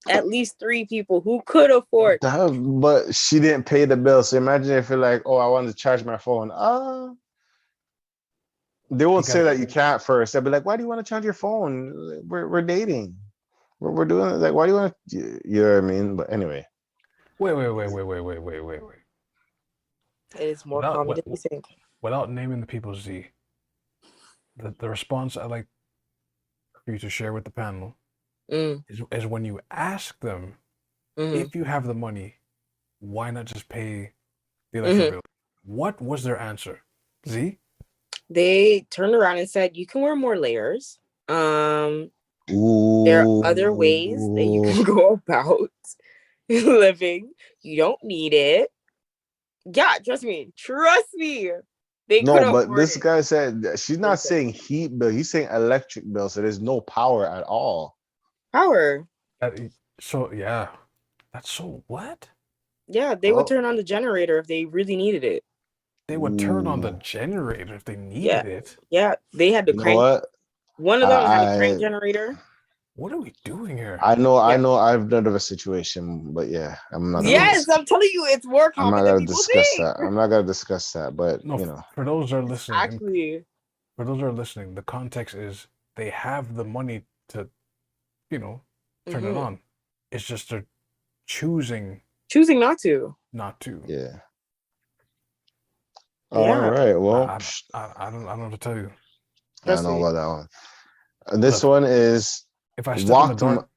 at least 3 people who could afford. But she didn't pay the bill. So imagine if you're like, oh, I want to charge my phone. They won't say that you can't first. They'll be like, why do you want to charge your phone? We're dating. We're doing it. Like, why do you want to? You know what I mean? But anyway. Wait. It is more common than you think. Without naming the people, Z, the response I like for you to share with the panel is when you ask them if you have the money, why not just pay the electric bill? What was their answer, Z? They turned around and said, you can wear more layers. There are other ways that you can go about living. You don't need it. Yeah, trust me. They no, but this guy said she's not saying heat bill. He's saying electric bill. So there's no power at all. Power. So yeah, that's so what? Yeah, they would turn on the generator if they really needed it. They would turn on the generator if they needed it. Yeah, they had to crank. What? One of them had a crank generator. What are we doing here? I know. I've done of a situation, but yeah, I'm not. I'm telling you, it's more common. I'm not gonna discuss that. I'm not gonna discuss that. But no, you know, for those that are listening, actually, the context is they have the money to, turn it on. It's just they're choosing not to. Yeah. All right. Well, I don't know what to tell you. I don't know about that one. This one is if I step in the dark.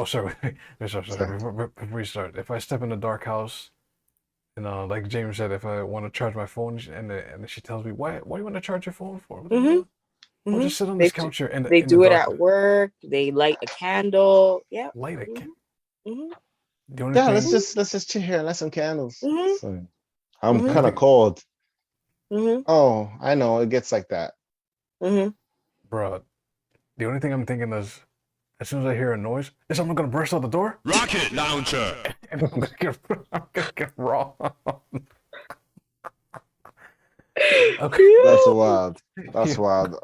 Sorry. Before we start, if I step in a dark house, like James said, if I want to charge my phone, and she tells me, "Why do you want to charge your phone for?" I'll just sit on this couch here. They do it at work. They light a candle. Yeah. Light a candle. Yeah, let's just chill here and light some candles. So, I'm kind of cold. Oh, I know it gets like that. Bro, the only thing I'm thinking is, as soon as I hear a noise, is someone gonna burst out the door? Rocket launcher. And I'm gonna get raw. Okay. That's wild.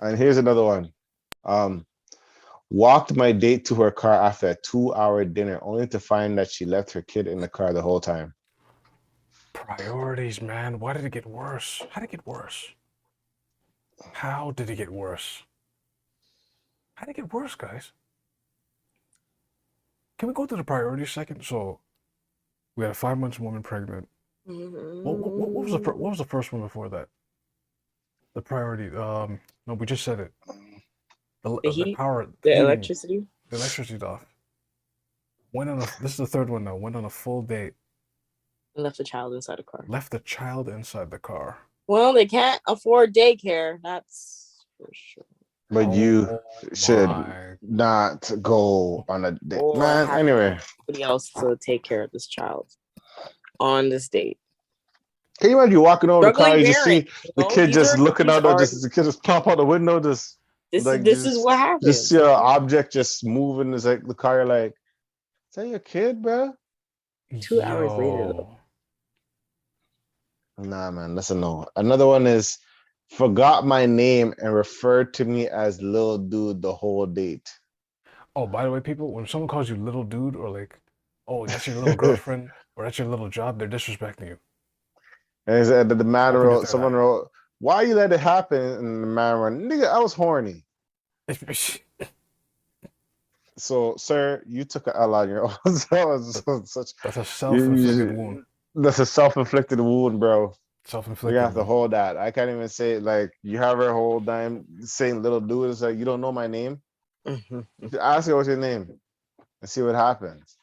And here's another one. Walked my date to her car after a 2-hour dinner, only to find that she left her kid in the car the whole time. Priorities, man. Why did it get worse? How did it get worse? How did it get worse? How did it get worse, guys? Can we go to the priorities second? So, we had a 5-month woman pregnant. What was the first one before that? The priority. No, we just said it. The heat, power, the electricity. The electricity's off. This is the third one now. Went on a full date. Left the child inside the car. Left the child inside the car. Well, they can't afford daycare. That's for sure. But you should not go on a date, man. Anyway, somebody else to take care of this child on this date. Can you imagine you walking over the car, you just see the kid just looking out, the kid just pop out the window, this is what happens. Just see an object just moving. It's like the car. You're like, is that your kid, bro? 2 hours later, though. Nah, man. Listen, no. Another one is forgot my name and referred to me as little dude the whole date. Oh, by the way, people, when someone calls you little dude or like, oh, that's your little girlfriend or that's your little job, they're disrespecting you. And the man wrote, someone wrote, why you let it happen? And the man wrote, nigga, I was horny. So, sir, you took an L on your own. That's a self-inflicted wound. That's a self-inflicted wound, bro. We Self-inflicted. have to hold that. I can't even say it. Like you have her whole time saying little dude. It's like you don't know my name. Mhm. Ask her what's your name and see what happens.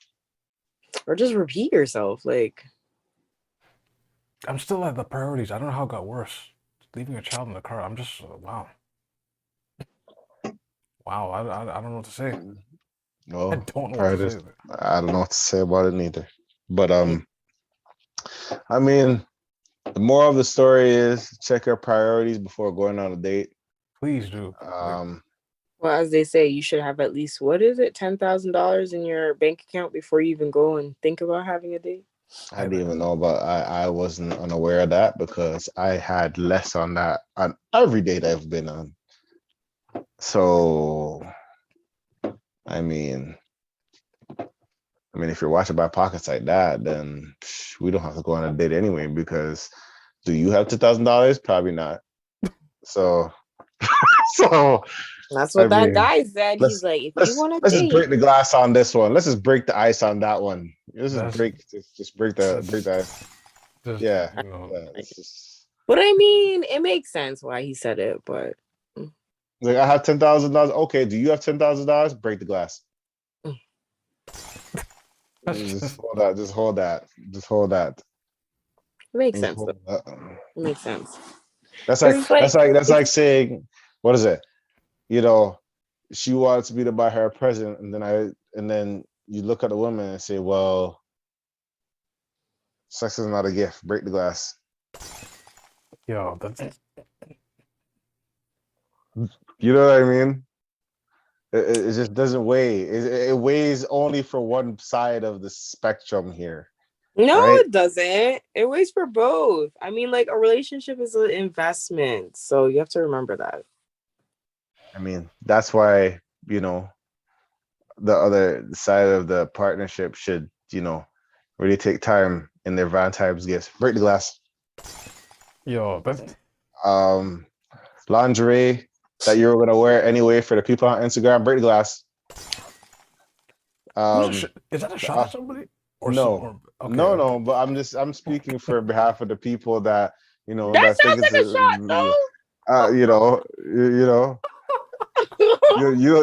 Or just repeat yourself. Like, I'm still at the priorities. I don't know how it got worse. Leaving a child in the car. I'm just wow. Wow. I don't know what to say. I No, don't know what to say. I don't know what to say about it neither. But I mean, the moral of the story is check your priorities before going on a date. Please do. Um, well, as they say, you should have at least, what is it, $10,000 in your bank account before you even go and think about having a date. I didn't even know about. I wasn't unaware of that because I had less on that on every date I've been on. So, I mean, if you're watching my pockets like that, then we don't have to go on a date anyway. Because do you have $2,000? Probably not. So, so That's I what that mean, guy said. He's like, if you want to let's just date, break the glass on this one. Let's just break the ice on that one. Let's just That's- break the ice. Just, Yeah, you know, yeah. It's just, but I mean, it makes sense why he said it. But like I have $10,000. Okay, do you have $10,000? Break the glass. Just hold that. Just hold that. Just hold that. it makes Just sense. hold Though. that. It makes sense. That's 'Cause like it's that's like saying, what is it? You know, she wants me to buy her a present, and then you look at the woman and say, well, sex is not a gift. Break the glass. yo, that's You know what I mean? It just doesn't weigh. It weighs only for one side of the spectrum here, No, right? it doesn't. It weighs for both. I mean, like a relationship is an investment, so you have to remember that. I mean, that's why, the other side of the partnership should, really take time in their Valentine's gifts. Break the glass. yo, that's Lingerie that you're gonna wear anyway for the people on Instagram. Break the glass. is that a shot at somebody? Or No, okay, no. But I'm speaking for behalf of the people that That that think sounds it's like a shot, though.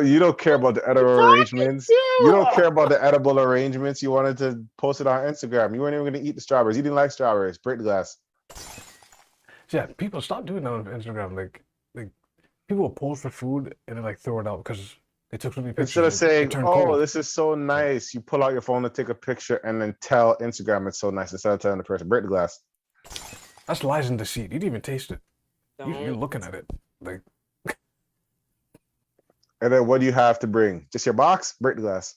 You don't care about the edible arrangements. You don't care about the edible arrangements. You wanted to post it on Instagram. You weren't even going to eat the strawberries. You didn't like strawberries. Break the glass. Yeah, people stop doing that on Instagram. Like people will post for food and then like throw it out because they took so many pictures. Instead of saying, turned "Oh, cold. this is so nice," you pull out your phone to take a picture and then tell Instagram it's so nice instead of telling the person. Break the glass. That's lies and deceit. You didn't even taste it. You're Don't. looking at it. Like, And then what do you have to bring? Just your box? Break the glass.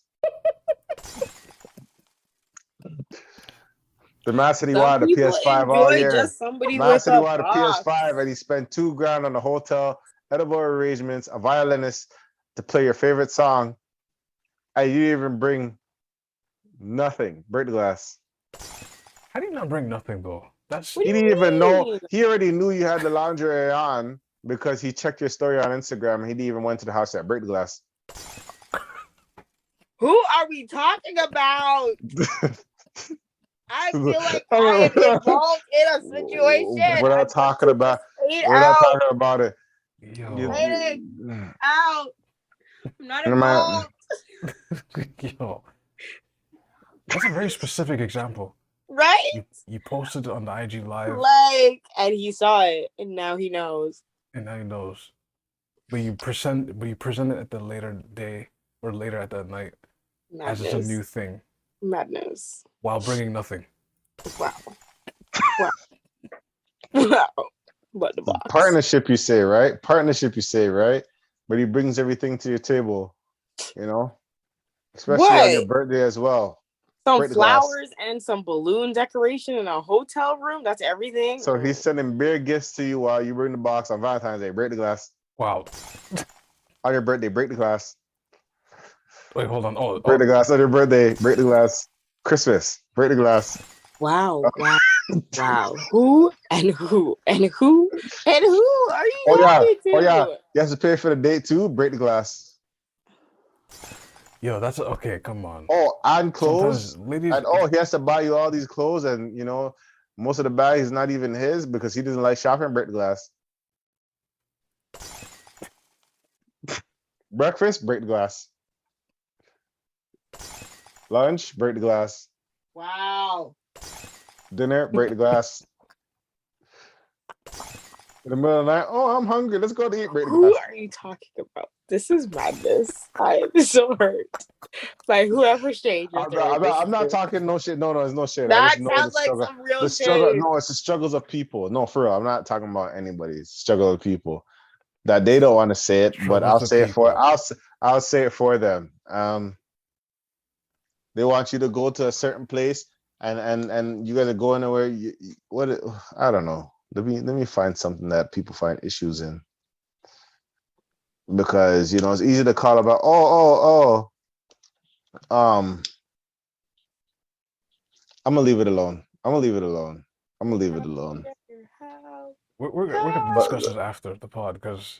The man said he Some wanted a people PS5 all enjoy year. just somebody Man with said he a wanted a box. PS5 and he spent $2,000 on a hotel, edible arrangements, a violinist to play your favorite song. And you didn't even bring nothing. Break the glass. how do you not bring nothing though? That's What do He you didn't even know. mean? He already knew you had the lingerie on because he checked your story on Instagram and he didn't even went to the house yet. Break the glass. Who are we talking about? I feel like I am involved in a situation. We're I'm not talking about. stayed We're not out. talking about it. yo, Out. I'm not Never mind. involved. yo. That's a very specific example. Right? You posted it on the IG live Like, and he saw it, and now he knows. and now he knows. But you present it at the later day or later at that night as it's a new thing Madness. while bringing nothing. Wow. Wow. Wow. But the box. Partnership, you say, right? Partnership, you say, right? But he brings everything to your table, especially on your What? birthday as well. Some Break the glass. flowers and some balloon decoration in a hotel room. That's everything. So he's sending beer gifts to you while you bring the box on Valentine's Day. Break the glass. Wow. On your birthday, break the glass. Wait, hold on. Oh, Break the glass on your birthday. Break the glass. Christmas. Break the glass. Wow. Wow. Wow. Who and who and who and who are you Oh yeah. talking to? Oh yeah. You have to pay for the date too. Break the glass. Yo, that's okay. Come on. Oh, and Sometimes clothes. ladies, And oh, he has to buy you all these clothes, and most of the bag is not even his because he doesn't like shopping. Break the glass. Breakfast, break the glass. Lunch, break the glass. Wow. Dinner, break the glass. In the middle of the night, oh, I'm hungry. Let's go to eat. Break the Who glass. are you talking about? This is madness. I am so hurt. Like whoever shade you're throwing. I'm not talking no shit. No, it's no shit. I That just know the sounds like struggle. some real The struggle. shade. No, it's the struggles of people. No, for real. I'm not talking about anybody. It's the struggle of people that they don't want to say it, but I'll struggles of say it for. people. I'll say it for them. They want you to go to a certain place, and you got to go anywhere. I don't know. Let me find something that people find issues in, because it's easy to call about. I'm gonna leave it alone. I'm gonna leave it alone. I'm gonna leave it alone. We're gonna But discuss this after the pod because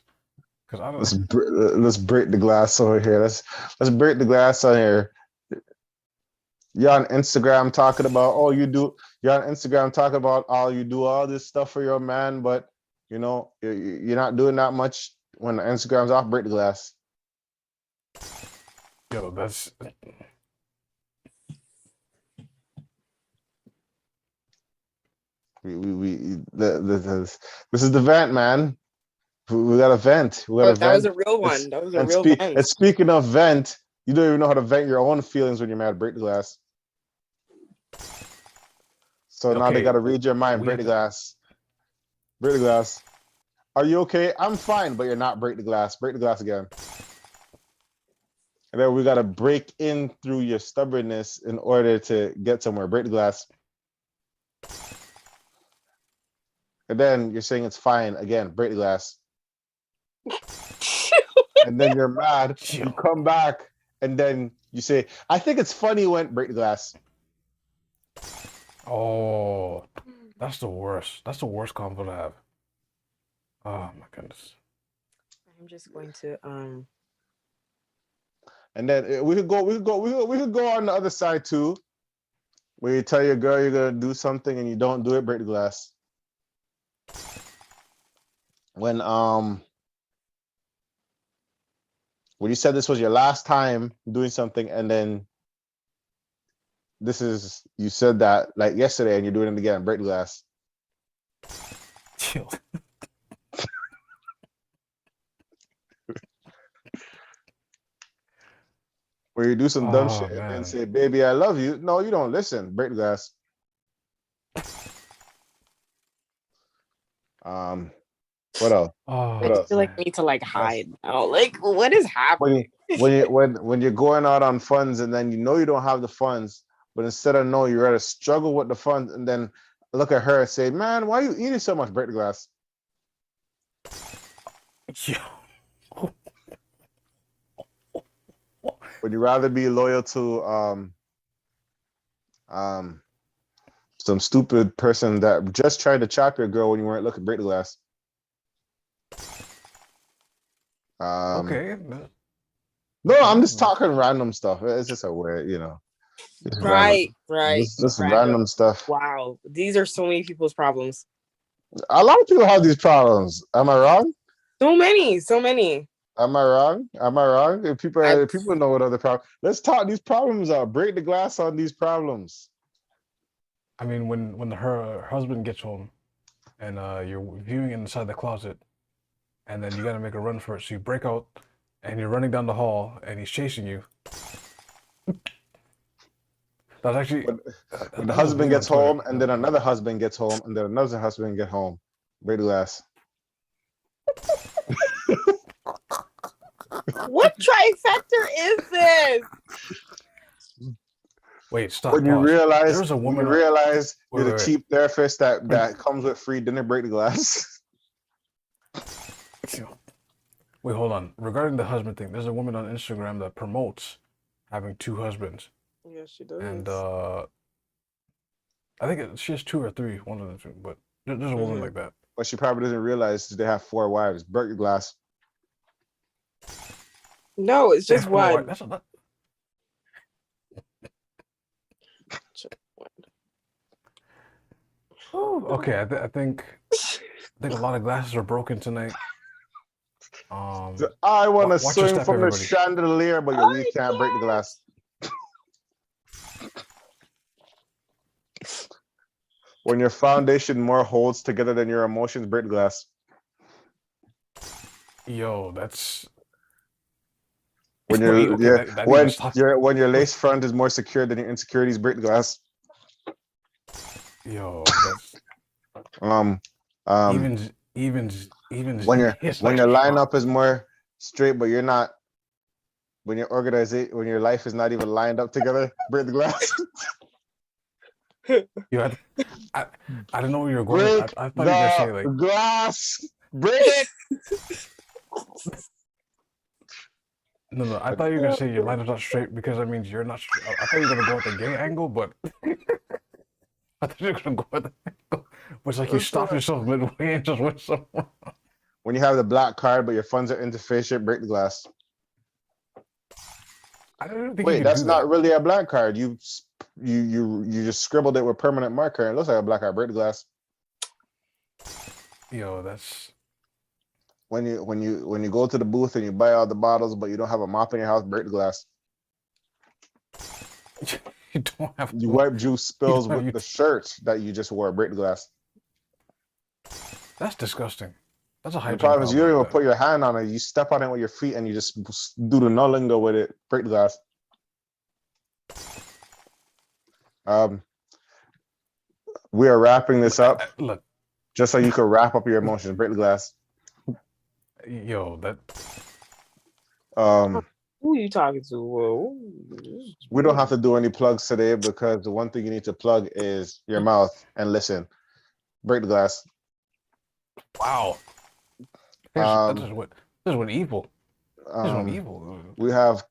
I let's don't. let's break the glass over here. Let's break the glass on here. You're on Instagram talking about you're on Instagram talking about you do all this stuff for your man, but you're not doing that much when the Instagram's off. Break the glass. Yo, that's This is the vent, man. We got a vent. We got Oh, a that was vent. a real one. That was a And real speak vent. and speaking of vent, you don't even know how to vent your own feelings when you're mad. Break the glass. So now they okay. got to read your mind. We Break have the to- glass. Break the glass. Are you okay? I'm fine, but you're not. Break the glass. Break the glass again. And then we got to break in through your stubbornness in order to get somewhere. Break the glass. And then you're saying it's fine again. Break the glass. And then you're mad. You come back, and then you say, "I think it's funny when." Break the glass. Oh, that's the worst. That's the worst combo to have. Oh my goodness. I'm just going to And then we could go on the other side too, where you tell your girl you're gonna do something and you don't do it. Break the glass. When you said this was your last time doing something, and then you said that like yesterday and you're doing it again. Break the glass. Chill. Where you do some dumb shit and Man. then say, "Baby, I love you." No, you don't listen. Break the glass. What else? Oh, I just feel like I need to hide now. Like, what is happening? When you're going out on funds and then you don't have the funds, but instead of you're at a struggle with the funds, and then look at her and say, "Man, why are you eating so much?" Break the glass. yo. Would you rather be loyal to some stupid person that just tried to chop your girl when you weren't looking? Break the glass. Okay. No, I'm just talking random stuff. It's just a weird, just Right. just Right. random stuff. Wow. These are so many people's problems. A lot of people have these problems. Am I wrong? So many. Am I wrong? Am I wrong? If people know what other problems. Let's talk these problems out. Break the glass on these problems. I mean, when her husband gets home, and you're viewing inside the closet, and then you gotta make a run for it. So you break out, and you're running down the hall, and he's chasing you. That's actually When the husband gets home, and then another husband gets home, and then another husband get home. Break the glass. What trifecta is this? Wait, stop. When you Pause. realize, There's a woman. you're Wait, the wait. cheap therapist that comes with free dinner. Break the glass. Wait, hold on. Regarding the husband thing, there's a woman on Instagram that promotes having 2 husbands, Yes, she does. and I think she has 2 or 3, one of them 2, but there's a woman like that. But she probably doesn't realize they have 4 wives. Break the glass. No, it's They just have 4 one. wives. That's a lot. Okay, I think a lot of glasses are broken tonight. I want to watch your swing step, from the everybody. chandelier, but you can't break the glass. When your foundation more holds together than your emotions, break the glass. Yo, that's When Wait, okay, that even stops. when your lace front is more secure than your insecurities, break the glass. Yo, that's Um, even when your it's when like your strong. lineup is more straight, but you're not. When your when your life is not even lined up together, break the glass. Yo, I don't know where you're going. Break I thought you were gonna say like, the glass. Break it. no. I thought you were gonna say your line is not straight because that means you're not. I thought you were gonna go with the gay angle, but I thought you were gonna go with the angle. But it's like you stop yourself midway and just went somewhere. When you have the black card, but your funds are interfacial, break the glass. I don't think you Wait, can that's do not that. really a black card. You just scribbled it with permanent marker. And it looks like a black card. Break the glass. Yo, that's When you go to the booth and you buy all the bottles, but you don't have a mop in your house, break the glass. you don't have You to. wipe juice spills don't have with the shirt that you just wore, break the glass. That's disgusting. That's a The hygiene problem is you don't problem even right put your hand on it. You step on it with your feet and you just do the nullingo with it, break the glass. We are wrapping this up there. Look, just so you can wrap up your emotions, break the glass. yo, that Who you talking to? We don't have to do any plugs today because the one thing you need to plug is your mouth and listen. Break the glass. wow. This is what evil. This is what evil. We have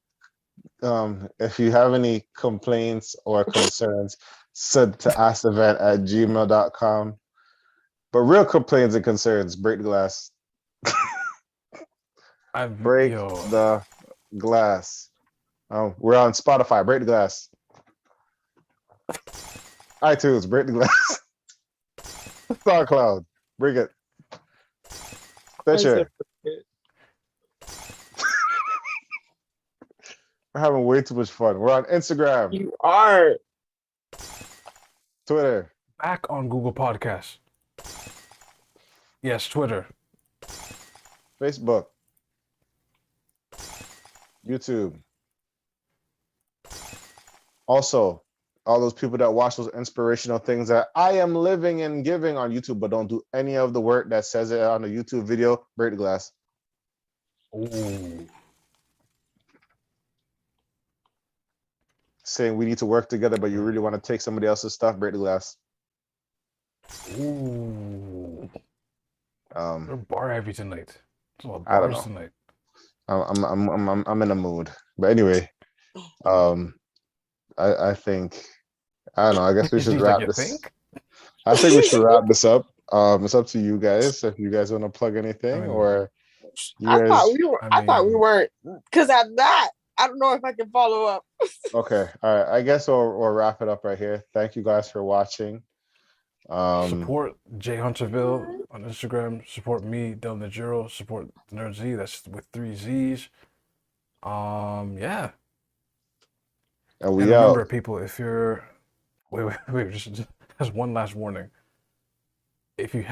if you have any complaints or concerns, send to askthevent@gmail.com. But real complaints and concerns, break the glass. Break the glass. We're on Spotify, break the glass. iTunes, break the glass. SoundCloud, break it. Stitcher. We're having way too much fun. We're on Instagram. You are. Twitter. Back on Google Podcasts. Yes, Twitter. Facebook. YouTube. Also, all those people that watch those inspirational things that I am living and giving on YouTube, but don't do any of the work that says it on the YouTube video, break the glass. Ooh. Saying we need to work together, but you really want to take somebody else's stuff, break the glass. Ooh. We're bar heavy tonight. I don't know. Tonight. I'm in a mood. But anyway, I think I don't know. I guess we should wrap this. I think we should wrap this up. It's up to you guys if you guys want to plug anything or you guys. I thought we weren't, because at that I don't know if I can follow up. Okay, all right. I guess we'll wrap it up right here. Thank you guys for watching. Support Jay Hunterville on Instagram. Support me, Del Najero. Support the Nerd Z. That's with 3 Z's. Yeah. And we remember, out. people, if you're wait, just one last warning. If you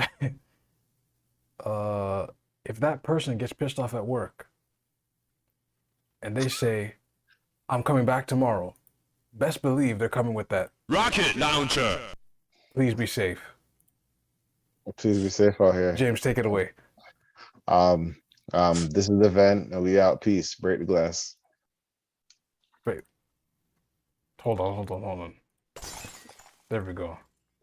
if that person gets pissed off at work and they say, "I'm coming back tomorrow," best believe they're coming with that rocket launcher. Please be safe. Please be safe out here. James, take it away. This is the Vent, and we out. Peace. Break the glass. Wait. Hold on. There we go.